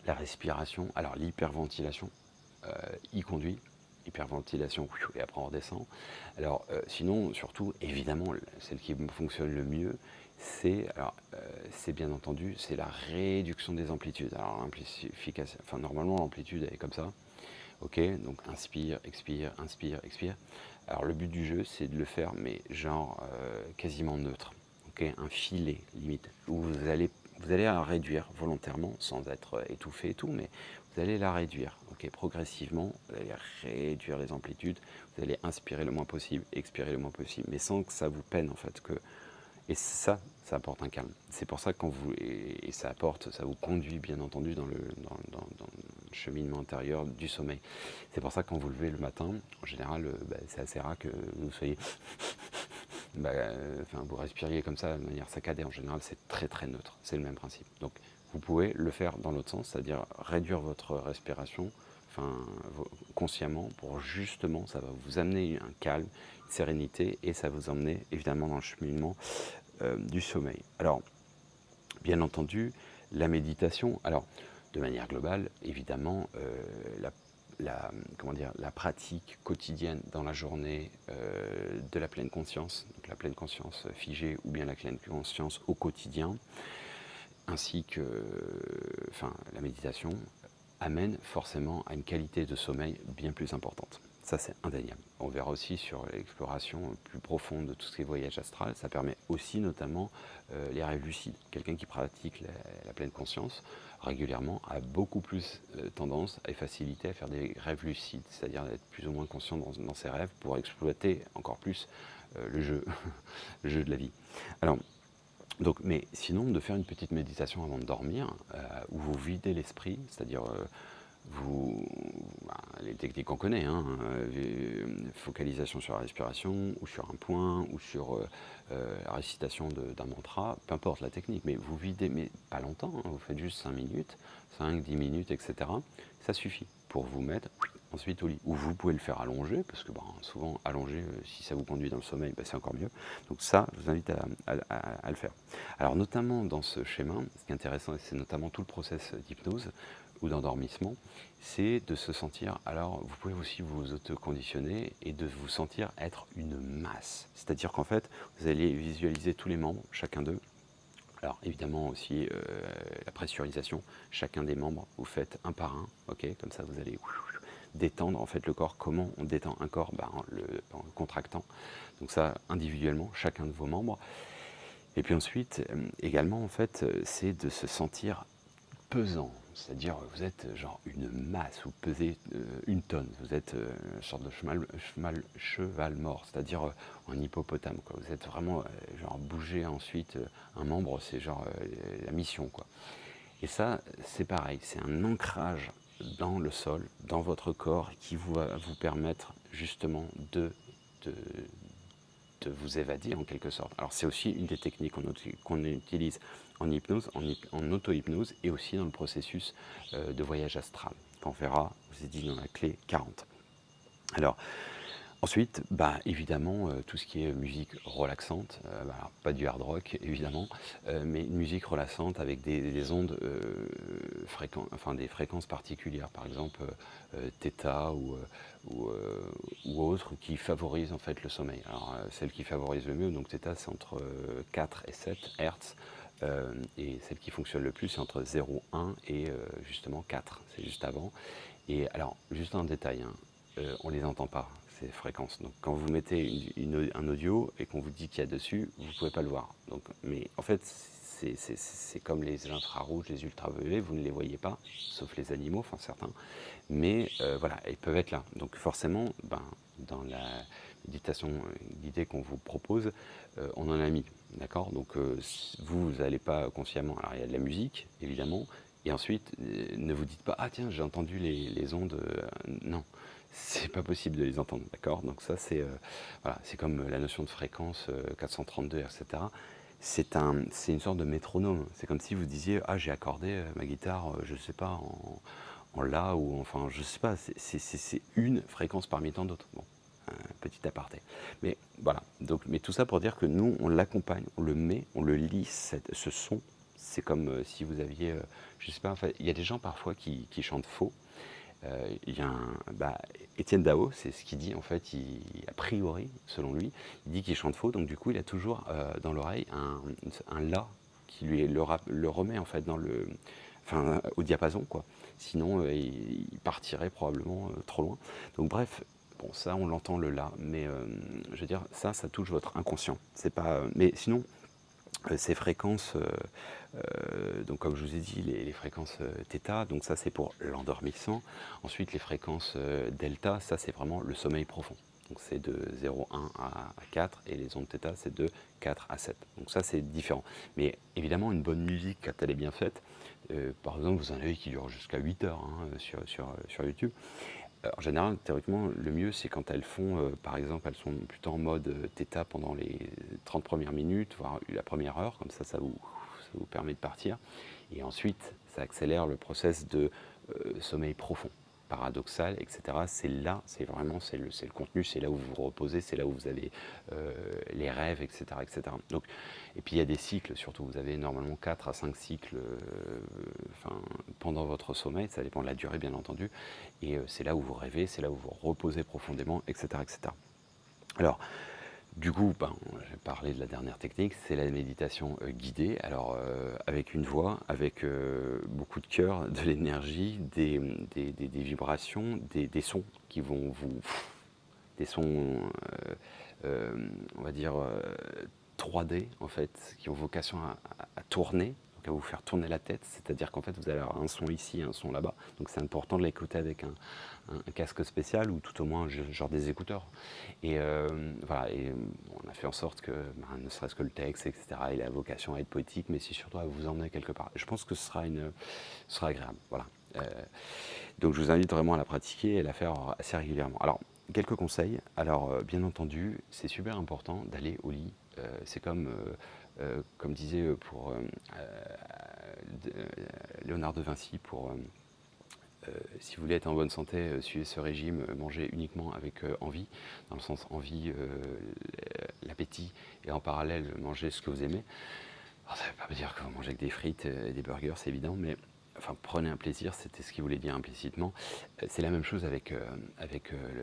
la respiration, alors l'hyperventilation y conduit, hyperventilation et après on redescend. Alors sinon, surtout, évidemment, celle qui fonctionne le mieux, c'est bien entendu, c'est la réduction des amplitudes. Alors l'amplification, enfin normalement l'amplitude elle est comme ça, ok, donc inspire, expire. Alors le but du jeu, c'est de le faire, mais genre quasiment neutre, ok, un filet limite, où vous allez la réduire volontairement, sans être étouffé et tout, mais vous allez la réduire, ok, progressivement, vous allez réduire les amplitudes, vous allez inspirer le moins possible, expirer le moins possible, mais sans que ça vous peine en fait, et ça apporte un calme. C'est pour ça que et ça vous conduit bien entendu dans le cheminement intérieur du sommeil. C'est pour ça que quand vous levez le matin, en général, c'est assez rare que vous soyez, vous respiriez comme ça de manière saccadée. En général, c'est très très neutre. C'est le même principe. Donc, vous pouvez le faire dans l'autre sens, c'est-à-dire réduire votre respiration, consciemment, pour justement, ça va vous amener un calme, une sérénité, et ça va vous emmener évidemment dans le cheminement du sommeil. Alors, bien entendu, la méditation, alors de manière globale, évidemment, la pratique quotidienne dans la journée de la pleine conscience, donc la pleine conscience figée ou bien la pleine conscience au quotidien, ainsi que la méditation, amène forcément à une qualité de sommeil bien plus importante. Ça, c'est indéniable. On verra aussi sur l'exploration plus profonde de tout ce qui est voyage astral. Ça permet aussi notamment les rêves lucides. Quelqu'un qui pratique la pleine conscience régulièrement a beaucoup plus tendance et facilité à faire des rêves lucides, c'est-à-dire d'être plus ou moins conscient dans ses rêves pour exploiter encore plus le jeu, le jeu de la vie. Alors, donc, mais sinon, de faire une petite méditation avant de dormir, où vous videz l'esprit, c'est-à-dire les techniques qu'on connaît, hein, focalisation sur la respiration, ou sur un point, ou sur la récitation d'un mantra, peu importe la technique, mais vous videz, mais pas longtemps, hein, vous faites juste 5 minutes, 5, 10 minutes, etc. Ça suffit pour vous mettre ensuite au lit. Ou vous pouvez le faire allongé, parce que souvent allongé, si ça vous conduit dans le sommeil, c'est encore mieux. Donc ça, je vous invite à le faire. Alors notamment dans ce schéma, ce qui est intéressant, c'est notamment tout le process d'hypnose ou d'endormissement, c'est de se sentir, alors vous pouvez aussi vous autoconditionner et de vous sentir être une masse. C'est-à-dire qu'en fait, vous allez visualiser tous les membres, chacun d'eux. Alors évidemment aussi la pressurisation, chacun des membres, vous faites un par un, ok, comme ça vous allez détendre en fait le corps. Comment on détend un corps? En le contractant. Donc ça individuellement, chacun de vos membres. Et puis ensuite, également en fait, c'est de se sentir pesant, c'est-à-dire vous êtes genre une masse, vous pesez une tonne, vous êtes une sorte de cheval mort, c'est-à-dire un hippopotame, quoi. Vous êtes vraiment genre bouger ensuite un membre, c'est genre la mission, quoi. Et ça, c'est pareil, c'est un ancrage dans le sol, dans votre corps, qui va vous permettre justement de vous évader en quelque sorte. Alors c'est aussi une des techniques qu'on utilise en hypnose, en auto-hypnose, et aussi dans le processus de voyage astral, qu'on verra, je vous ai dit, dans la clé 40. Alors, ensuite, évidemment, tout ce qui est musique relaxante, alors, pas du hard rock évidemment, mais une musique relaxante avec des ondes des fréquences particulières, par exemple θ ou autres qui favorisent en fait le sommeil. Alors celle qui favorise le mieux, donc θ, c'est entre 4 et 7 Hertz. Et celle qui fonctionne le plus, c'est entre 0,1 et justement 4, c'est juste avant. Et alors, juste un détail, hein, on ne les entend pas, ces fréquences. Donc quand vous mettez un audio et qu'on vous dit qu'il y a dessus, vous ne pouvez pas le voir. Donc, mais en fait, c'est comme les infrarouges, les ultraviolets, vous ne les voyez pas, sauf les animaux, enfin certains. Mais voilà, ils peuvent être là. Donc forcément, dans la méditation guidée qu'on vous propose, on en a mis. D'accord? Donc vous n'allez pas consciemment. Alors il y a de la musique, évidemment. Et ensuite, ne vous dites pas, ah tiens, j'ai entendu les ondes. Non, c'est pas possible de les entendre. D'accord? Donc ça, c'est voilà, c'est comme la notion de fréquence 432, etc. C'est une sorte de métronome. C'est comme si vous disiez, ah j'ai accordé ma guitare, je ne sais pas, en la, ou enfin, je sais pas, c'est une fréquence parmi tant d'autres. Bon, petit aparté. Mais voilà, donc, mais tout ça pour dire que nous, on l'accompagne, on le met, on le lit, ce son. C'est comme si vous aviez, je sais pas, en fait, il y a des gens parfois qui chantent faux. Il y a Étienne Dao, c'est ce qu'il dit en fait, a priori, selon lui, il dit qu'il chante faux, donc du coup il a toujours dans l'oreille un la qui lui le remet en fait au diapason quoi. Sinon il partirait probablement trop loin. Donc bref, bon ça on l'entend le la, mais je veux dire ça touche votre inconscient. C'est pas, mais sinon ces fréquences, donc comme je vous ai dit, les fréquences θ, donc ça c'est pour l'endormissant. Ensuite les fréquences delta, ça c'est vraiment le sommeil profond. Donc c'est de 0,1 à 4 et les ondes θ c'est de 4 à 7. Donc ça c'est différent. Mais évidemment une bonne musique quand elle est bien faite, par exemple vous en avez qui durent jusqu'à 8 heures hein, sur YouTube. En général, théoriquement, le mieux, c'est quand elles font, par exemple, elles sont plutôt en mode θ pendant les 30 premières minutes, voire la première heure, comme ça vous permet de partir. Et ensuite, ça accélère le process de sommeil profond, paradoxal, etc. C'est là, c'est vraiment, c'est le contenu, c'est là où vous vous reposez, c'est là où vous avez les rêves, etc., etc. Donc, et puis il y a des cycles, surtout, vous avez normalement 4 à 5 cycles pendant votre sommeil, ça dépend de la durée bien entendu, et c'est là où vous rêvez, c'est là où vous reposez profondément, etc., etc. Alors, du coup, je vais parler de la dernière technique, c'est la méditation guidée. Alors, avec une voix, avec beaucoup de cœur, de l'énergie, des vibrations, des sons qui vont vous... Des sons, on va dire, 3D, en fait, qui ont vocation à tourner, donc à vous faire tourner la tête. C'est-à-dire qu'en fait, vous allez avoir un son ici, un son là-bas. Donc, c'est important de l'écouter avec un casque spécial ou tout au moins genre des écouteurs. Et voilà, et on a fait en sorte que, ne serait-ce que le texte, etc., il a vocation à être poétique, mais c'est surtout à vous emmener quelque part. Je pense que ce sera agréable. Voilà. Donc je vous invite vraiment à la pratiquer et à la faire assez régulièrement. Alors, quelques conseils. Alors, bien entendu, c'est super important d'aller au lit. C'est comme disait Léonard de Vinci, si vous voulez être en bonne santé, suivez ce régime, mangez uniquement avec envie, dans le sens envie, l'appétit, et en parallèle, mangez ce que vous aimez. Alors, ça ne veut pas dire que vous mangez avec des frites et des burgers, c'est évident, mais enfin, prenez un plaisir, c'était ce qu'il voulait dire implicitement. C'est la même chose avec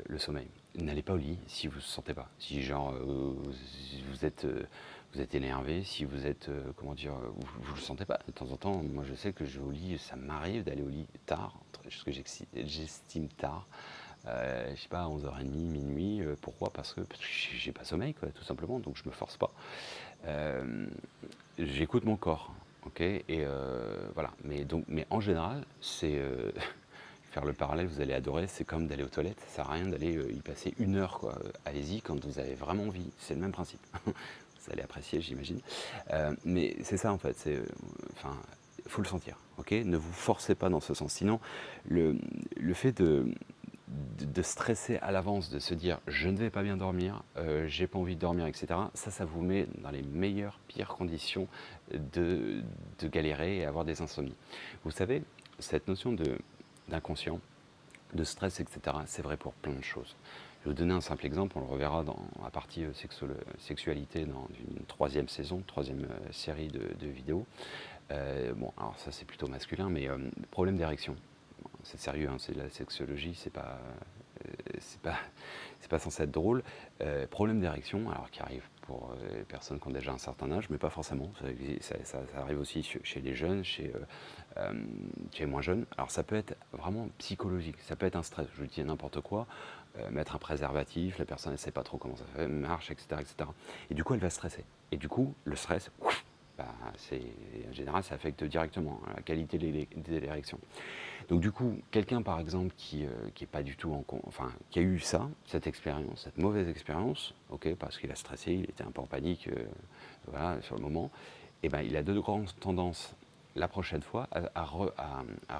le sommeil. N'allez pas au lit si vous ne sentez pas. Si genre vous êtes énervé, si vous êtes, comment dire, vous ne le sentez pas. De temps en temps, moi je sais que je vais au lit, ça m'arrive d'aller au lit tard, ce que j'estime tard. Je sais pas, 11h30, minuit. Pourquoi? Parce que j'ai pas sommeil, quoi, tout simplement, donc je me force pas. J'écoute mon corps, ok, et voilà. Mais en général, c'est faire le parallèle, vous allez adorer, c'est comme d'aller aux toilettes, ça sert à rien d'aller y passer 1 heure, quoi. Allez-y quand vous avez vraiment envie, c'est le même principe. Vous allez apprécier, j'imagine. Mais c'est ça en fait, il faut le sentir, ok. Ne vous forcez pas dans ce sens, sinon le fait de stresser à l'avance, de se dire je ne vais pas bien dormir, j'ai pas envie de dormir, etc. Ça vous met dans les pires conditions de galérer et avoir des insomnies. Vous savez, cette notion d'inconscient, de stress, etc., c'est vrai pour plein de choses. Je vais vous donner un simple exemple, on le reverra dans la partie sexualité dans une troisième saison, troisième série de vidéos. Bon, alors ça c'est plutôt masculin, mais problème d'érection. C'est sérieux, hein, c'est de la sexologie, c'est pas censé être drôle. Problème d'érection, alors qui arrive pour les personnes qui ont déjà un certain âge, mais pas forcément. Ça arrive aussi chez les jeunes, chez les moins jeunes. Alors ça peut être vraiment psychologique, ça peut être un stress. Je vous dis n'importe quoi, mettre un préservatif, la personne ne sait pas trop comment ça marche, etc., etc. Et du coup, elle va stresser. Et du coup, le stress, en général, ça affecte directement la qualité de l'érection. Donc du coup, quelqu'un par exemple qui est pas du tout qui a eu cette expérience, cette mauvaise expérience, ok, parce qu'il a stressé, il était un peu en panique, voilà, sur le moment, et ben il a de grandes tendances la prochaine fois à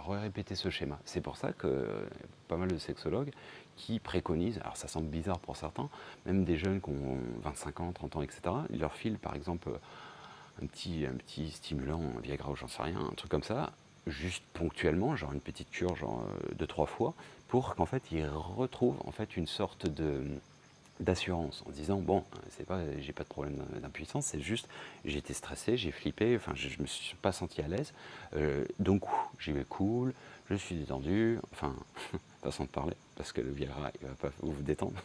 répéter ce schéma. C'est pour ça que pas mal de sexologues qui préconisent, alors ça semble bizarre pour certains, même des jeunes qui ont 25 ans, 30 ans, etc., ils leur filent par exemple un petit stimulant, un Viagra ou j'en sais rien, un truc comme ça, juste ponctuellement, genre une petite cure, genre 2-3 fois, pour qu'en fait ils retrouvent en fait une sorte d'assurance en disant: «Bon, c'est pas j'ai pas de problème d'impuissance, c'est juste j'ai été stressé, j'ai flippé, enfin je me suis pas senti à l'aise, donc j'y vais cool, je suis détendu», enfin façon de parler, parce que le Viagra, il va pas vous détendre.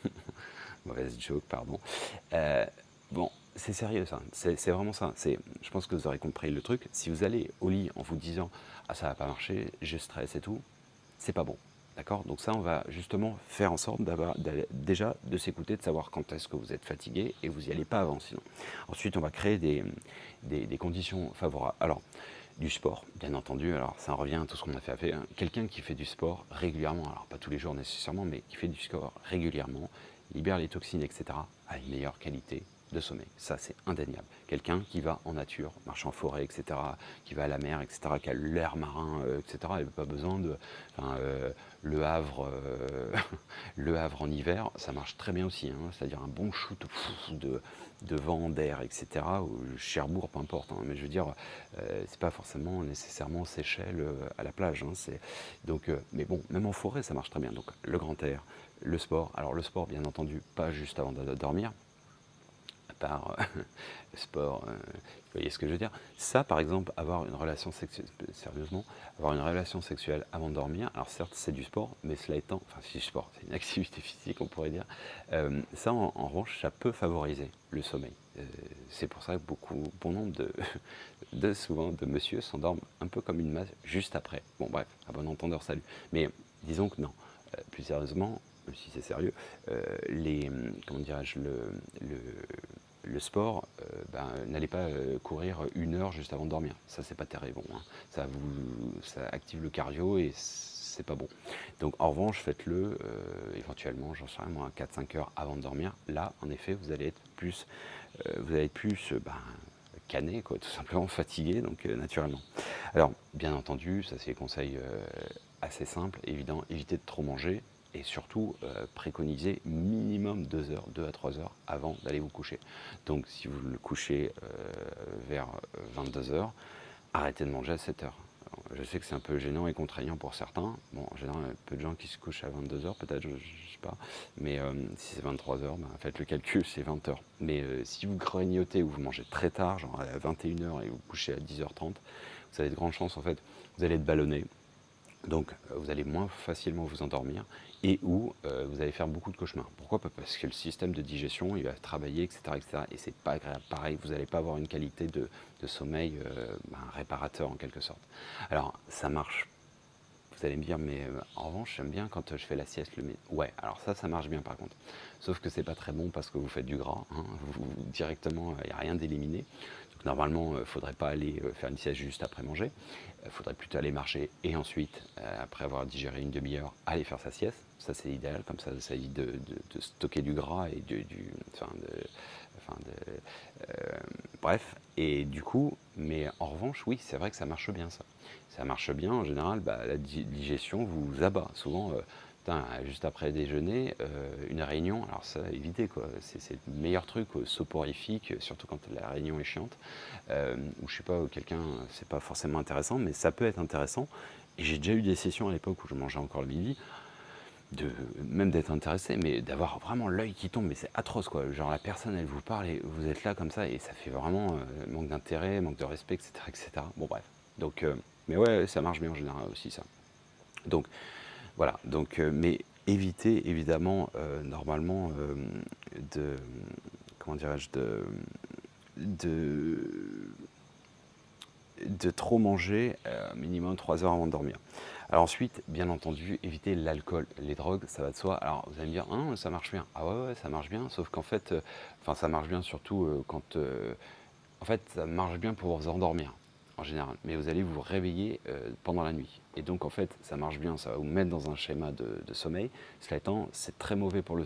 Mauvaise joke, pardon. Heu, bon, c'est sérieux ça, c'est vraiment ça. Je pense que vous aurez compris le truc. Si vous allez au lit en vous disant: «Ah ça va pas marcher, je stresse et tout», c'est pas bon. D'accord? Donc ça, on va justement faire en sorte déjà de s'écouter, de savoir quand est-ce que vous êtes fatigué et vous y allez pas avant sinon. Ensuite, on va créer des conditions favorables. Alors, du sport, bien entendu, alors ça revient à tout ce qu'on a fait, hein. Quelqu'un qui fait du sport régulièrement, alors pas tous les jours nécessairement, mais qui fait du sport régulièrement, libère les toxines, etc., a une meilleure qualité de sommeil. Ça, c'est indéniable. Quelqu'un qui va en nature, marche en forêt, etc., qui va à la mer, etc., qui a l'air marin, etc., il n'a pas besoin de... Enfin, le Havre, le Havre en hiver, ça marche très bien aussi, hein, c'est-à-dire un bon shoot de vent, d'air, etc., ou Cherbourg, peu importe, hein, mais je veux dire, c'est pas forcément nécessairement Seychelles à la plage, hein, donc, mais bon, même en forêt, ça marche très bien. Donc le grand air, le sport. Alors le sport, bien entendu, pas juste avant de dormir, à part le sport, vous voyez ce que je veux dire. Ça, par exemple, avoir une relation sexuelle, sérieusement, avoir une relation sexuelle avant de dormir, alors certes, c'est du sport, mais cela étant, enfin, c'est du sport, c'est une activité physique, on pourrait dire. Ça, en revanche, ça peut favoriser le sommeil. C'est pour ça que bon nombre souvent, de monsieur s'endorment un peu comme une masse juste après. Bon, bref, à bon entendeur, salut. Mais disons que non. Plus sérieusement, même si c'est sérieux, comment dirais-je, le sport, n'allez pas courir 1 heure juste avant de dormir. Ça, c'est pas très bon, hein. Ça active le cardio et c'est pas bon. Donc, en revanche, faites-le éventuellement, j'en sais rien, moi, 4-5 heures avant de dormir. Là, en effet, vous allez être plus, cané, quoi, tout simplement fatigué, donc naturellement. Alors, bien entendu, ça c'est des conseils assez simples, évident, évitez de trop manger et surtout préconiser minimum 2 heures, 2 à 3 heures avant d'aller vous coucher. Donc si vous le couchez vers 22 heures, arrêtez de manger à 7 heures. Alors, je sais que c'est un peu gênant et contraignant pour certains. Bon, en général, il y a peu de gens qui se couchent à 22 heures, peut-être, je sais pas. Mais si c'est 23 heures, faites le calcul, c'est 20 heures. Mais si vous grignotez ou vous mangez très tard, genre à 21 heures et vous couchez à 10h30, vous avez de grandes chances, en fait, vous allez être ballonné. Donc, vous allez moins facilement vous endormir et ou vous allez faire beaucoup de cauchemars. Pourquoi? Parce que le système de digestion, il va travailler, etc., etc. Et c'est pas agréable. Pareil, vous n'allez pas avoir une qualité de sommeil réparateur en quelque sorte. Alors, ça marche. Vous allez me dire, mais en revanche, j'aime bien quand je fais la sieste le midi. Ouais, alors ça marche bien par contre. Sauf que c'est pas très bon parce que vous faites du gras, hein, directement, il n'y a rien d'éliminer. Donc normalement, il ne faudrait pas aller faire une sieste juste après manger. Il faudrait plutôt aller marcher et ensuite, après avoir digéré une demi-heure, aller faire sa sieste. Ça c'est idéal, comme ça évite de stocker du gras et bref. Et du coup, mais en revanche, oui, c'est vrai que ça marche bien ça. Ça marche bien, en général, la digestion vous abat. Souvent, juste après déjeuner, une réunion, alors ça, évitez quoi, c'est le meilleur truc, soporifique, surtout quand la réunion est chiante, ou je sais pas, quelqu'un, c'est pas forcément intéressant, mais ça peut être intéressant. Et j'ai déjà eu des sessions à l'époque où je mangeais encore le midi, même d'être intéressé, mais d'avoir vraiment l'œil qui tombe, mais c'est atroce quoi. Genre la personne, elle vous parle et vous êtes là comme ça, et ça fait vraiment manque d'intérêt, manque de respect, etc., etc. Bon bref. Donc, mais ouais, ça marche bien en général aussi ça. Donc voilà. Donc, mais évitez évidemment normalement de, comment dirais-je, de de trop manger minimum 3 heures avant de dormir. Alors ensuite, bien entendu, éviter l'alcool, les drogues, ça va de soi. Alors vous allez me dire, ah, ça marche bien. Ah ouais, ouais, ça marche bien, sauf qu'en fait, ça marche bien surtout quand... en fait, ça marche bien pour vous endormir, en général. Mais vous allez vous réveiller pendant la nuit. Et donc, en fait, ça marche bien, ça va vous mettre dans un schéma de sommeil. Cela étant, c'est très mauvais pour le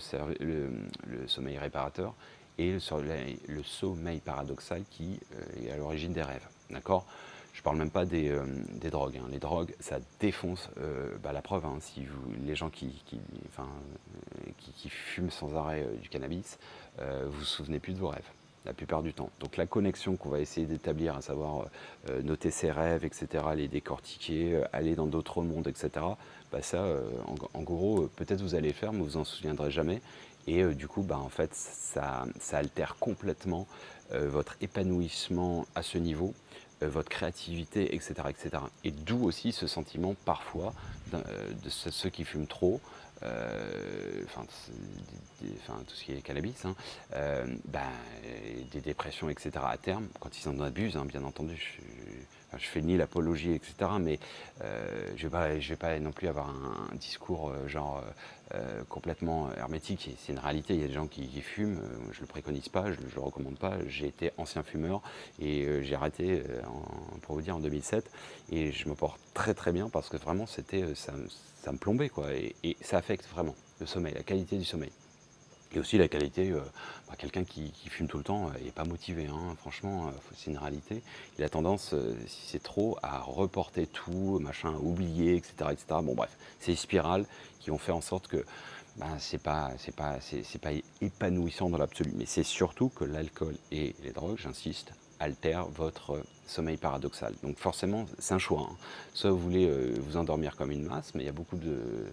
sommeil réparateur et le sommeil paradoxal qui est à l'origine des rêves. D'accord? Je parle même pas des drogues, hein. Les drogues, ça défonce, la preuve, hein, si les gens qui fument sans arrêt du cannabis, vous vous souvenez plus de vos rêves. la plupart du temps. Donc la connexion qu'on va essayer d'établir, à savoir noter ses rêves, etc., les décortiquer, aller dans d'autres mondes, etc., bah ça, en gros, peut-être vous allez le faire, mais vous en souviendrez jamais. Et du coup, bah, en fait, ça altère complètement votre épanouissement à ce niveau, votre créativité, etc., etc. Et d'où aussi ce sentiment parfois de ceux qui fument trop, enfin, enfin, tout ce qui est cannabis, hein, ben, des dépressions, etc. à terme, quand ils en abusent, hein, bien entendu. Enfin, je fais ni l'apologie, etc. Mais je vais pas non plus avoir un discours genre complètement hermétique. Et c'est une réalité, il y a des gens qui fument, je ne le préconise pas, je ne le recommande pas. J'ai été ancien fumeur et j'ai arrêté, pour vous dire, en 2007. Et je me porte très très bien parce que vraiment, ça me plombait, quoi. Et ça affecte vraiment le sommeil, la qualité du sommeil. Et aussi la qualité, quelqu'un qui fume tout le temps, il n'est pas motivé, hein, franchement, c'est une réalité. Il a tendance, si c'est trop, à reporter tout, machin, à oublier, etc., etc. Bon bref, c'est des spirales qui ont fait en sorte que ben, c'est pas épanouissant dans l'absolu. Mais c'est surtout que l'alcool et les drogues, j'insiste, altèrent votre sommeil paradoxal. Donc forcément, c'est un choix, hein. Soit vous voulez vous endormir comme une masse, mais il y a beaucoup de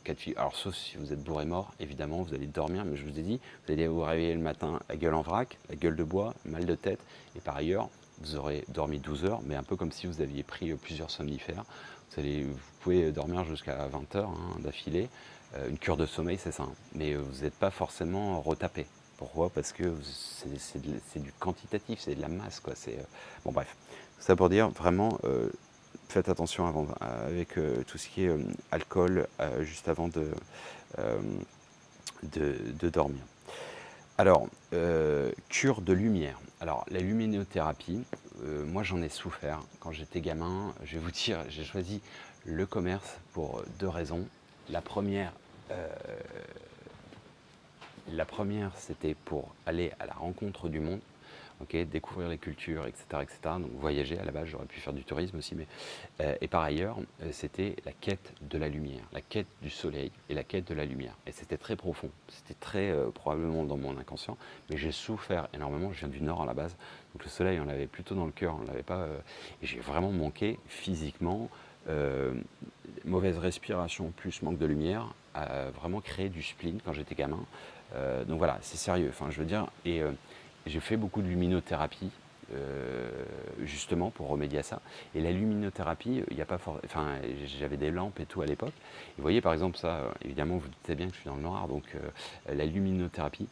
cas de figure. Alors sauf si vous êtes bourré mort, évidemment, vous allez dormir, mais je vous ai dit, vous allez vous réveiller le matin, la gueule en vrac, la gueule de bois, mal de tête, et par ailleurs, vous aurez dormi 12 heures, mais un peu comme si vous aviez pris plusieurs somnifères. Vous pouvez dormir jusqu'à 20 heures hein, d'affilée. Une cure de sommeil, c'est ça, hein. Mais vous n'êtes pas forcément retapé. Pourquoi? Parce que c'est du quantitatif, c'est de la masse, quoi. Bon, bref. Ça pour dire, vraiment, faites attention avec tout ce qui est alcool juste avant euh, de dormir. Alors, cure de lumière. Alors, la luminothérapie, moi j'en ai souffert quand j'étais gamin. Je vais vous dire, j'ai choisi le commerce pour deux raisons. La première, euh, la première, c'était pour aller à la rencontre du monde, okay, découvrir les cultures, etc., etc. Donc voyager, à la base, j'aurais pu faire du tourisme aussi, mais et par ailleurs, c'était la quête de la lumière, la quête du soleil et la quête de la lumière. Et c'était très profond, c'était très probablement dans mon inconscient, mais j'ai souffert énormément. Je viens du Nord à la base, donc le soleil, on l'avait plutôt dans le cœur, on l'avait pas. Et j'ai vraiment manqué physiquement. Mauvaise respiration plus manque de lumière a vraiment créé du spleen quand j'étais gamin. Donc voilà, c'est sérieux. Enfin, je veux dire, et j'ai fait beaucoup de luminothérapie justement pour remédier à ça. Et la luminothérapie, il n'y a pas enfin, j'avais des lampes et tout à l'époque. Et vous voyez, par exemple, ça, évidemment, vous doutez bien que je suis dans le noir, donc la luminothérapie,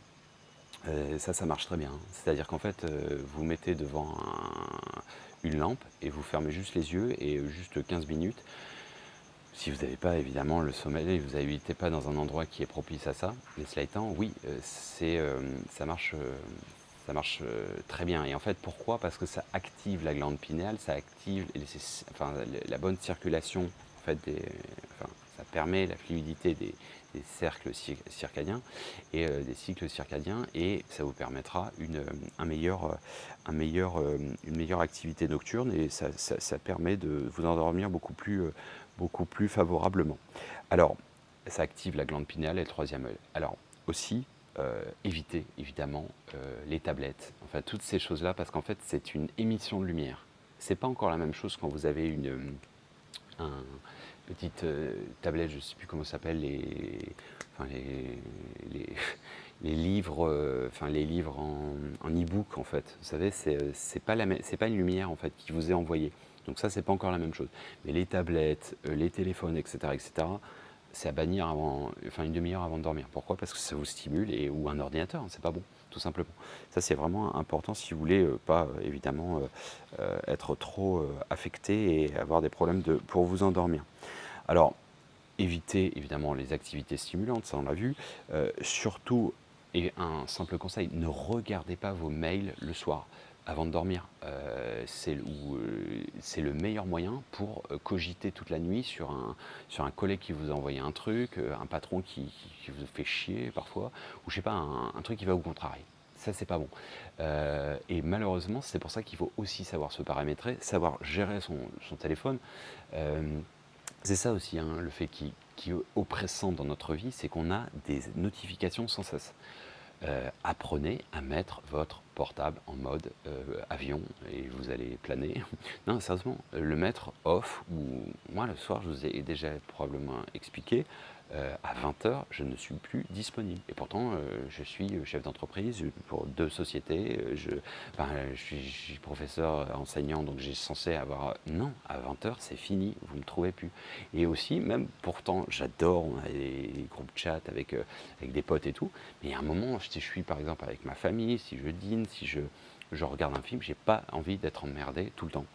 ça marche très bien. C'est-à-dire qu'en fait, vous mettez devant une lampe et vous fermez juste les yeux et juste 15 minutes. Si vous n'avez pas évidemment le sommeil, vous n'habitez pas dans un endroit qui est propice à ça, mais cela étant, oui, ça marche très bien. Et en fait, pourquoi? Parce que ça active la glande pinéale, ça active enfin, la bonne circulation, en fait, enfin, ça permet la fluidité des cercles circadiens et des cycles circadiens, et ça vous permettra une meilleure activité nocturne, et ça permet de vous endormir beaucoup plus favorablement. Alors, ça active la glande pinéale et le troisième œil. Alors, aussi, évitez évidemment les tablettes, enfin toutes ces choses-là, parce qu'en fait, c'est une émission de lumière. C'est pas encore la même chose quand vous avez un petite tablette, je ne sais plus comment ça s'appelle, enfin les, les livres, les livres en e-book en fait. Vous savez, c'est pas une lumière en fait qui vous est envoyée. Donc ça, c'est pas encore la même chose. Mais les tablettes, les téléphones, etc., c'est à bannir une demi-heure avant de dormir. Pourquoi? Parce que ça vous stimule, ou un ordinateur, hein, c'est pas bon, tout simplement. Ça, c'est vraiment important si vous voulez pas évidemment être trop affecté et avoir des problèmes pour vous endormir. Alors, évitez évidemment les activités stimulantes, ça on l'a vu. Surtout, et un simple conseil, ne regardez pas vos mails le soir avant de dormir. C'est le meilleur moyen pour cogiter toute la nuit sur un collègue qui vous a envoyé un truc, un patron qui vous fait chier parfois, ou je sais pas, un truc qui va vous contrarier. Ça, c'est pas bon. Et malheureusement, c'est pour ça qu'il faut aussi savoir se paramétrer, savoir gérer son téléphone. C'est ça aussi, hein, le fait qui est oppressant dans notre vie, c'est qu'on a des notifications sans cesse. apprenez à mettre votre portable en mode avion et vous allez planer. Non, sérieusement, le mettre off, ou moi le soir, je vous ai déjà probablement expliqué, à 20 h, je ne suis plus disponible. Et pourtant, je suis chef d'entreprise pour 2 sociétés. Je suis professeur enseignant, donc j'ai censé avoir. Non, à 20 h, c'est fini, vous ne me trouvez plus. Et aussi, même pourtant, j'adore, on a des groupes chat avec des potes et tout. Mais il y a un moment, si je suis par exemple avec ma famille, si je dîne, si je regarde un film, j'ai pas envie d'être emmerdé tout le temps.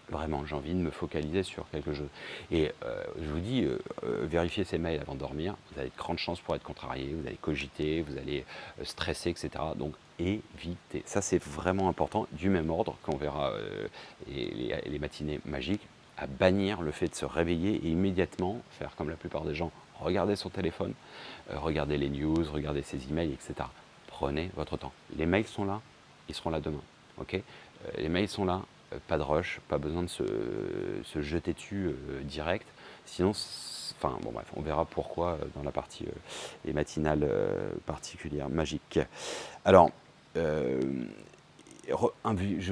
Vraiment, j'ai envie de me focaliser sur quelque chose. Et je vous dis, vérifiez ces mails avant de dormir. Vous avez de grandes chances pour être contrarié, vous allez cogiter, vous allez stresser, etc. Donc évitez. Ça, c'est vraiment important. Du même ordre qu'on verra les matinées magiques, à bannir le fait de se réveiller et immédiatement faire comme la plupart des gens, regarder son téléphone, regarder les news, regarder ses emails, etc. Prenez votre temps. Les mails sont là, ils seront là demain. Ok. Les mails sont là, pas de rush, pas besoin de se jeter dessus direct. Sinon, enfin bon bref, on verra pourquoi dans la partie les matinales particulières, magiques. Alors, je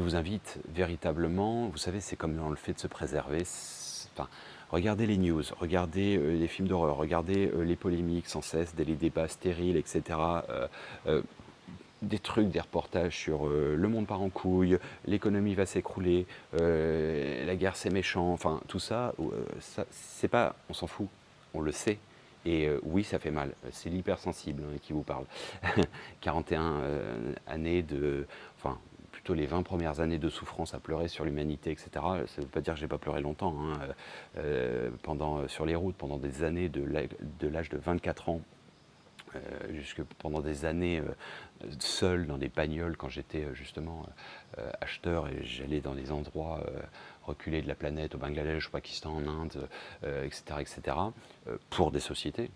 vous invite véritablement, vous savez, c'est comme dans le fait de se préserver. Enfin, regardez les news, regardez les films d'horreur, regardez les polémiques sans cesse, les débats stériles, etc. Des trucs, des reportages sur le monde part en couille, l'économie va s'écrouler, la guerre c'est méchant, enfin tout ça, c'est pas, on s'en fout, on le sait. Et oui, ça fait mal, c'est l'hypersensible qui vous parle. 41 années de, enfin plutôt les 20 premières années de souffrance à pleurer sur l'humanité, etc. Ça ne veut pas dire que j'ai pas pleuré longtemps, hein. Sur les routes, pendant des années, de l'âge de 24 ans jusque pendant des années seul dans des bagnoles quand j'étais justement acheteur et j'allais dans des endroits reculés de la planète, au Bangladesh, au Pakistan, en Inde, etc., etc., pour des sociétés,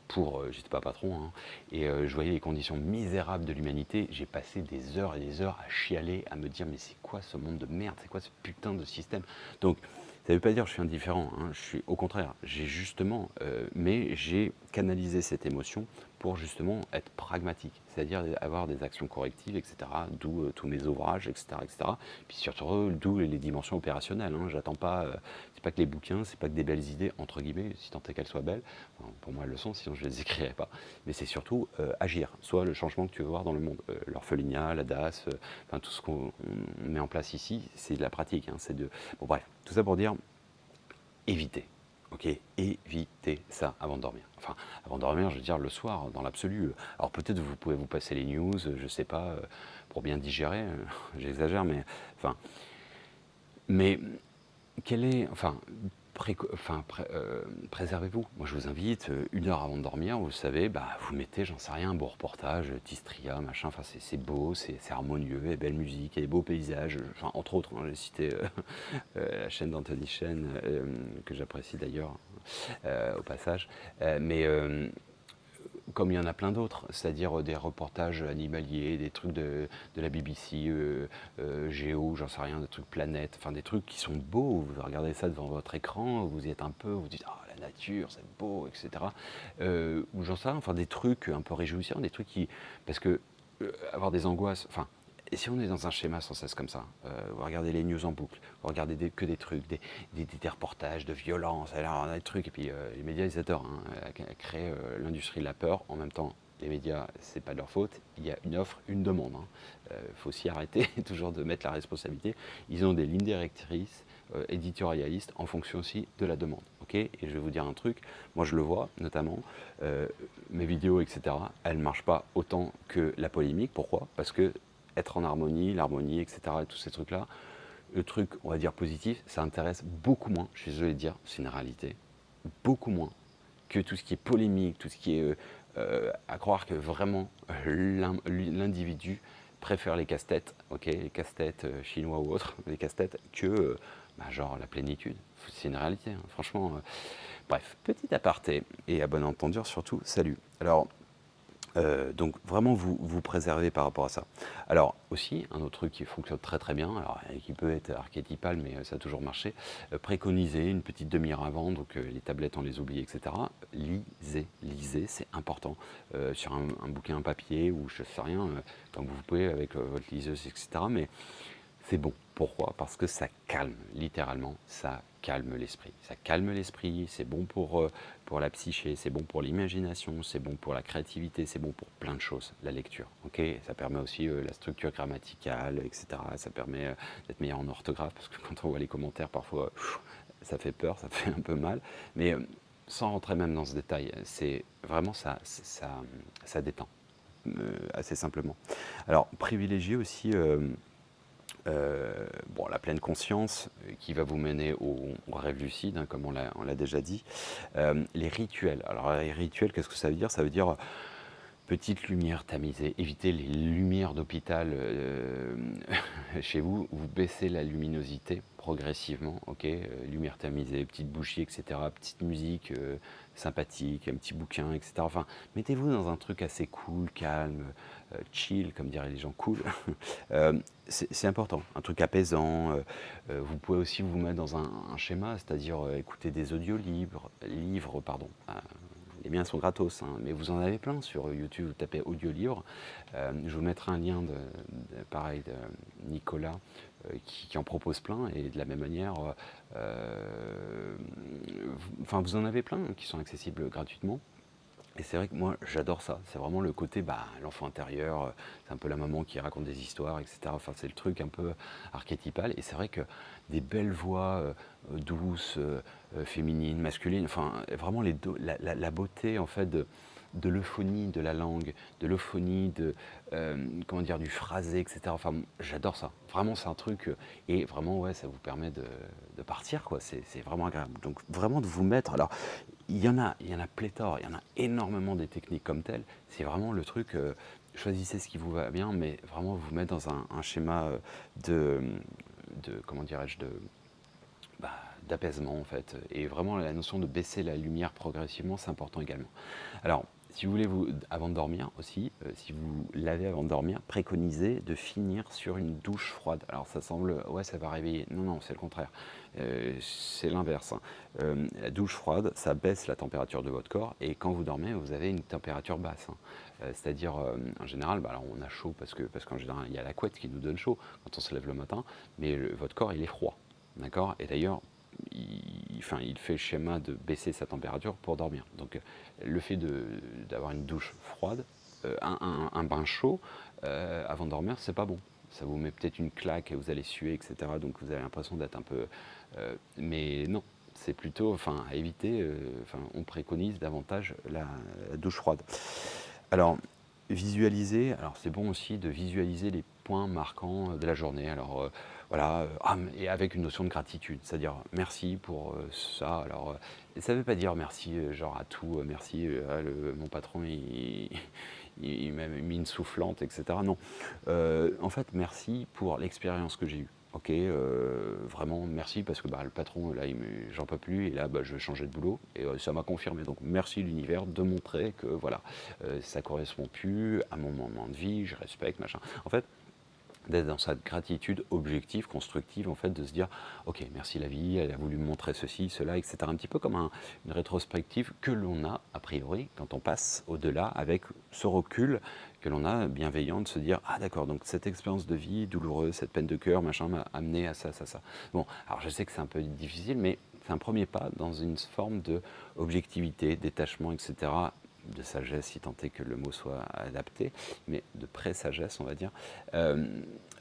j'étais pas patron, hein, et je voyais les conditions misérables de l'humanité. J'ai passé des heures et des heures à chialer, à me dire mais c'est quoi ce monde de merde, c'est quoi ce putain de système. Donc ça ne veut pas dire que je suis indifférent, hein, je suis au contraire, j'ai justement, mais j'ai canalisé cette émotion pour justement être pragmatique, c'est-à-dire avoir des actions correctives, etc. D'où tous mes ouvrages, etc., etc. Puis surtout, d'où les dimensions opérationnelles. Hein. J'attends pas, c'est pas que les bouquins, c'est pas que des belles idées entre guillemets, si tant est qu'elles soient belles. Enfin, pour moi, elles le sont, sinon je les écrirais pas. Mais c'est surtout agir, soit le changement que tu veux voir dans le monde, l'orphelinat, la DAS, enfin tout ce qu'on met en place ici, c'est de la pratique. Hein. Bon bref, tout ça pour dire, évitez. Ok, évitez ça avant de dormir. Enfin, avant de dormir, je veux dire le soir, dans l'absolu. Alors peut-être vous pouvez vous passer les news, je sais pas, pour bien digérer. J'exagère, mais enfin, mais quel est, enfin, préservez-vous. Moi, je vous invite 1 heure avant de dormir. Vous savez, bah, vous mettez, j'en sais rien, un beau reportage, Tistria, machin. Enfin, c'est beau, c'est harmonieux, et belle musique, et des beaux paysages. Enfin, entre autres, hein, j'ai cité la chaîne d'Anthony Chen, que j'apprécie d'ailleurs au passage. Mais comme il y en a plein d'autres, c'est-à-dire des reportages animaliers, des trucs de la BBC, Géo, j'en sais rien, des trucs planète, enfin des trucs qui sont beaux. Vous regardez ça devant votre écran, vous y êtes un peu, vous dites ah la nature, c'est beau, etc. Ou j'en sais rien, enfin des trucs un peu réjouissants, des trucs qui, parce que avoir des angoisses, enfin. Et si on est dans un schéma sans cesse comme ça, vous regardez les news en boucle, vous regardez que des trucs, des reportages de violence, alors, des trucs, et puis les médias ils adorent créer l'industrie de la peur. En même temps, les médias, c'est pas de leur faute, il y a une offre, une demande. Faut s'y arrêter, toujours de mettre la responsabilité. Ils ont des lignes directrices éditorialistes en fonction aussi de la demande. Okay, et je vais vous dire un truc, moi je le vois notamment, mes vidéos, etc., elles ne marchent pas autant que la polémique. Pourquoi? Parce que être en harmonie, l'harmonie, etc., et tous ces trucs-là, le truc, on va dire positif, ça intéresse beaucoup moins, je suis désolé de dire, c'est une réalité, beaucoup moins que tout ce qui est polémique, tout ce qui est à croire que vraiment l'individu préfère les casse-têtes, ok, les casse-têtes chinois ou autres, les casse-têtes, que genre la plénitude. C'est une réalité, hein, franchement. Bref, petit aparté, et à bon entendeur surtout, salut. Alors, Donc vraiment vous préservez par rapport à ça. Alors aussi, un autre truc qui fonctionne très très bien, alors et qui peut être archétypal, mais ça a toujours marché, préconiser une petite demi-heure avant, donc les tablettes on les oublie, et cetera. Lisez, c'est important, sur un bouquin papier ou je sais rien, comme vous pouvez avec votre liseuse, et cetera. Mais c'est bon. Pourquoi? Parce que ça calme, littéralement, ça calme l'esprit. Ça calme l'esprit, c'est bon pour la psyché, c'est bon pour l'imagination, c'est bon pour la créativité, c'est bon pour plein de choses, la lecture. Ok, ça permet aussi la structure grammaticale, etc. Ça permet d'être meilleur en orthographe, parce que quand on voit les commentaires, parfois, ça fait peur, ça fait un peu mal. Mais sans rentrer même dans ce détail, c'est vraiment ça détend, assez simplement. Alors, privilégiez aussi bon, la pleine conscience qui va vous mener au rêve lucide, hein, comme on l'a déjà dit. Les rituels. Alors, les rituels, qu'est-ce que ça veut dire? Ça veut dire petite lumière tamisée. Évitez les lumières d'hôpital chez vous. Vous baissez la luminosité progressivement. Ok, lumière tamisée, petite bougie, etc. Petite musique sympathique, un petit bouquin, etc. Enfin, mettez-vous dans un truc assez cool, calme, chill, comme diraient les gens cool. C'est important, un truc apaisant. Vous pouvez aussi vous mettre dans un schéma, c'est-à-dire écouter des livres, pardon. Les miens sont gratos, hein, mais vous en avez plein sur YouTube. Vous tapez audio-livre. Je vous mettrai un lien pareil de Nicolas qui en propose plein, et de la même manière, enfin vous en avez plein qui sont accessibles gratuitement. Et c'est vrai que moi, j'adore ça. C'est vraiment le côté, l'enfant intérieur, c'est un peu la maman qui raconte des histoires, etc. Enfin, c'est le truc un peu archétypal. Et c'est vrai que des belles voix douces, féminines, masculines, enfin, vraiment la beauté, en fait, de l'euphonie de la langue, de l'euphonie comment dire, du phrasé, etc. Enfin, j'adore ça. Vraiment, c'est un truc, et vraiment, ouais, ça vous permet de partir, quoi. C'est vraiment agréable. Donc, vraiment de vous mettre. Alors, il y en a pléthore, il y en a énormément des techniques comme telles. C'est vraiment le truc, choisissez ce qui vous va bien, mais vraiment vous mettre dans un schéma comment dirais-je, bah, d'apaisement en fait. Et vraiment la notion de baisser la lumière progressivement, c'est important également. Alors, si vous voulez, avant de dormir aussi, si vous lavez avant de dormir, préconisez de finir sur une douche froide. Alors ça semble, ouais, ça va réveiller. Non, non, c'est le contraire. C'est l'inverse, hein. La douche froide, ça baisse la température de votre corps, et quand vous dormez, vous avez une température basse, hein. C'est-à-dire, en général, alors on a chaud parce qu'en général, il y a la couette qui nous donne chaud quand on se lève le matin, mais votre corps, il est froid. D'accord? Et d'ailleurs, il fait le schéma de baisser sa température pour dormir. Donc le fait d'avoir une douche froide, un bain chaud avant de dormir, c'est pas bon. Ça vous met peut-être une claque et vous allez suer, etc. Donc vous avez l'impression d'être un peu... mais non, c'est plutôt, enfin, à éviter, on préconise davantage la douche froide. Alors, visualiser, alors c'est bon aussi de visualiser les points marquants de la journée. Alors voilà, et avec une notion de gratitude, c'est-à-dire merci pour ça. Alors, ça ne veut pas dire merci genre à tout, merci, mon patron il m'a mis une soufflante, etc. Non, en fait merci pour l'expérience que j'ai eue. Ok, vraiment merci parce que le patron là j'en peux plus, et là je vais changer de boulot, et ça m'a confirmé. Donc merci l'univers de montrer que voilà, ça correspond plus à mon moment de vie, je respecte machin. En fait, d'être dans cette gratitude objective, constructive, en fait, de se dire ok, merci la vie, elle a voulu me montrer ceci, cela, etc. Un petit peu comme une rétrospective que l'on a priori quand on passe au-delà, avec ce recul que l'on a bienveillant, de se dire ah d'accord, donc cette expérience de vie douloureuse, cette peine de cœur machin m'a amené à ça, ça, ça. Bon, alors je sais que c'est un peu difficile, mais c'est un premier pas dans une forme de objectivité, détachement, etc., de sagesse, si tant est que le mot soit adapté, mais de pré-sagesse, on va dire.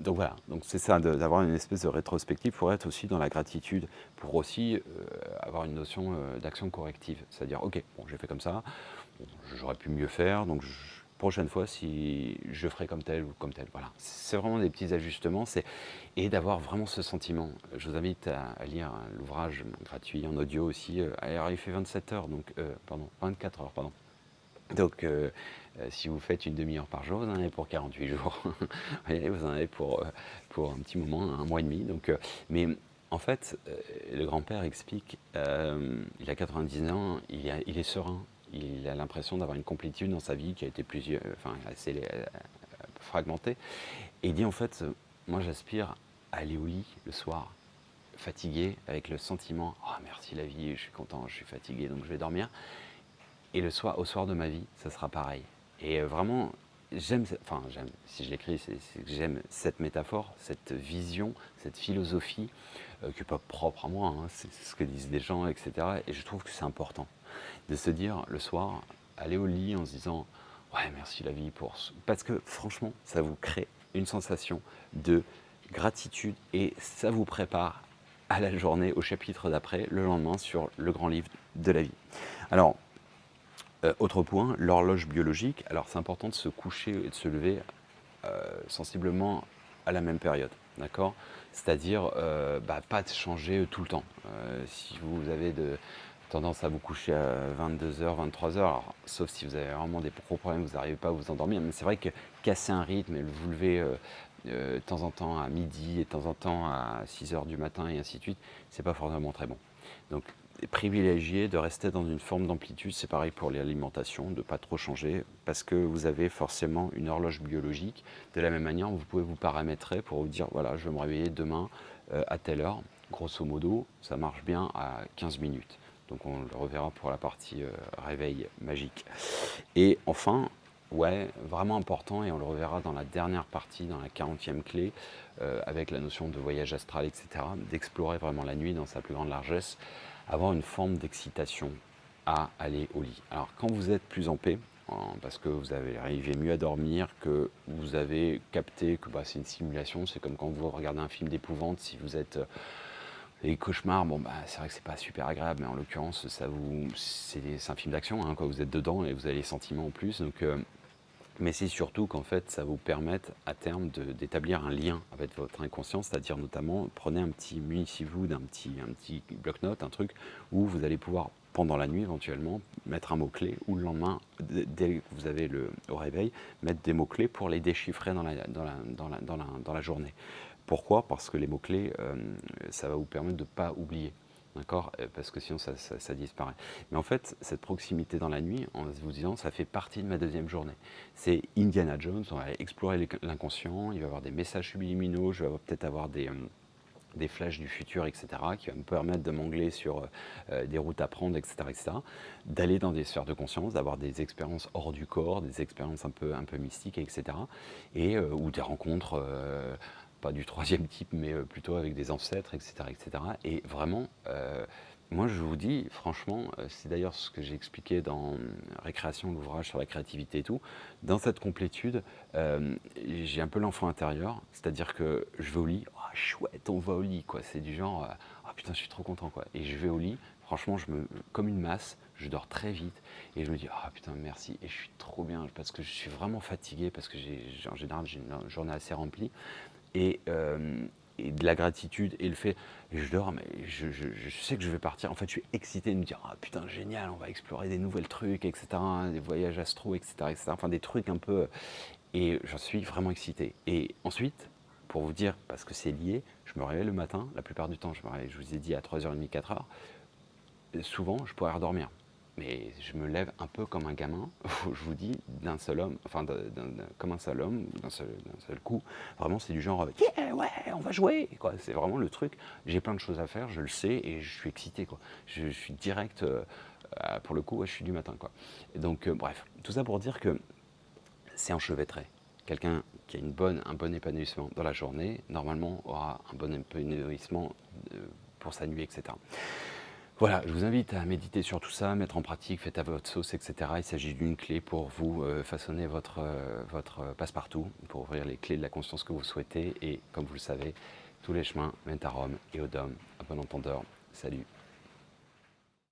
Donc voilà, donc c'est ça, d'avoir une espèce de rétrospective pour être aussi dans la gratitude, pour aussi avoir une notion d'action corrective. C'est-à-dire, ok, bon, j'ai fait comme ça, bon, j'aurais pu mieux faire, donc prochaine fois, si je ferai comme tel ou comme tel. Voilà, c'est vraiment des petits ajustements, et d'avoir vraiment ce sentiment. Je vous invite à lire l'ouvrage gratuit en audio aussi. Alors, il fait 27 heures, donc, pardon, 24 heures, pardon. Donc, si vous faites une demi-heure par jour, vous en avez pour 48 jours. Vous en avez pour un petit moment, un mois et demi. Donc, mais en fait, le grand-père explique, il a 90 ans, il est serein, il a l'impression d'avoir une complétude dans sa vie qui a été enfin, assez fragmentée. Et il dit en fait, moi j'aspire à aller au lit le soir, fatigué, avec le sentiment, ah merci la vie, je suis content, je suis fatigué, donc je vais dormir. Et au soir de ma vie, ça sera pareil. Et vraiment, j'aime, si je l'écris, c'est que j'aime cette métaphore, cette vision, cette philosophie, qui n'est pas propre à moi, hein, c'est ce que disent des gens, etc. Et je trouve que c'est important de se dire le soir, aller au lit en se disant, ouais, merci la vie pour... Parce que franchement, ça vous crée une sensation de gratitude et ça vous prépare à la journée, au chapitre d'après, le lendemain, sur le grand livre de la vie. Alors, autre point, l'horloge biologique. Alors c'est important de se coucher et de se lever sensiblement à la même période, d'accord? C'est-à-dire pas de changer tout le temps. Si vous avez tendance à vous coucher à 22h, 23h, sauf si vous avez vraiment des gros problèmes, vous n'arrivez pas à vous endormir, mais c'est vrai que casser un rythme et vous lever de temps en temps à midi et de temps en temps à 6h du matin et ainsi de suite, c'est pas forcément très bon. Donc privilégier de rester dans une forme d'amplitude, c'est pareil pour l'alimentation, de ne pas trop changer, parce que vous avez forcément une horloge biologique. De la même manière, vous pouvez vous paramétrer pour vous dire, voilà, je vais me réveiller demain à telle heure. Grosso modo, ça marche bien à 15 minutes. Donc on le reverra pour la partie réveil magique. Et enfin, ouais, vraiment important, et on le reverra dans la dernière partie, dans la 40e clé, avec la notion de voyage astral, etc., d'explorer vraiment la nuit dans sa plus grande largesse, avoir une forme d'excitation à aller au lit. Alors quand vous êtes plus en paix, parce que vous avez arrivé mieux à dormir, que vous avez capté que c'est une simulation, c'est comme quand vous regardez un film d'épouvante, si vous êtes les cauchemars, c'est vrai que c'est pas super agréable, mais en l'occurrence, c'est un film d'action, hein, quoi. Vous êtes dedans et vous avez les sentiments en plus. Donc, mais c'est surtout qu'en fait, ça vous permette à terme d'établir un lien avec votre inconscient, c'est-à-dire notamment, munissez-vous un petit bloc-notes, un truc où vous allez pouvoir, pendant la nuit éventuellement, mettre un mot-clé, ou le lendemain, dès que vous avez au réveil, mettre des mots-clés pour les déchiffrer dans la journée. Pourquoi? Parce que les mots-clés, ça va vous permettre de ne pas oublier. D'accord? Parce que sinon ça disparaît. Mais en fait, cette proximité dans la nuit, en vous disant, ça fait partie de ma deuxième journée. C'est Indiana Jones, on va explorer l'inconscient, il va y avoir des messages subliminaux, je vais peut-être avoir des flashs du futur, etc., qui va me permettre de m'angler sur des routes à prendre, etc., d'aller dans des sphères de conscience, d'avoir des expériences hors du corps, des expériences un peu mystiques, etc., ou des rencontres pas du troisième type, mais plutôt avec des ancêtres, etc., etc. Et vraiment, moi je vous dis, franchement, c'est d'ailleurs ce que j'ai expliqué dans Récréation, l'ouvrage sur la créativité et tout, dans cette complétude, j'ai un peu l'enfant intérieur, c'est-à-dire que je vais au lit, oh, chouette, on va au lit, quoi. C'est du genre, ah putain, je suis trop content, quoi. Et je vais au lit, franchement, comme une masse, je dors très vite et je me dis, ah putain, merci, et je suis trop bien, parce que je suis vraiment fatigué, parce que en général, j'ai une journée assez remplie. Et de la gratitude et le fait, et je dors, mais je sais que je vais partir. En fait, je suis excité de me dire, ah putain, génial, on va explorer des nouvelles trucs, etc., hein, des voyages astro, etc., etc., enfin des trucs un peu. Et j'en suis vraiment excité. Et ensuite, pour vous dire, parce que c'est lié, je me réveille le matin, la plupart du temps, je me réveille, je vous ai dit, à 3h30, 4h. Souvent, je pourrais redormir. Mais je me lève un peu comme un gamin, je vous dis, d'un seul homme, enfin comme un seul homme, d'un seul coup. Vraiment, c'est du genre, yeah, ouais, on va jouer, quoi. C'est vraiment le truc. J'ai plein de choses à faire, je le sais, et je suis excité, quoi. Je suis direct, pour le coup, ouais, je suis du matin, quoi. Et donc, bref, tout ça pour dire que c'est enchevêtré. Quelqu'un qui a un bon épanouissement dans la journée, normalement, aura un bon épanouissement pour sa nuit, etc. Voilà, je vous invite à méditer sur tout ça, mettre en pratique, faites à votre sauce, etc. Il s'agit d'une clé pour vous façonner votre passe-partout, pour ouvrir les clés de la conscience que vous souhaitez. Et comme vous le savez, tous les chemins mènent à Rome et au Dôme. À bon entendeur, salut.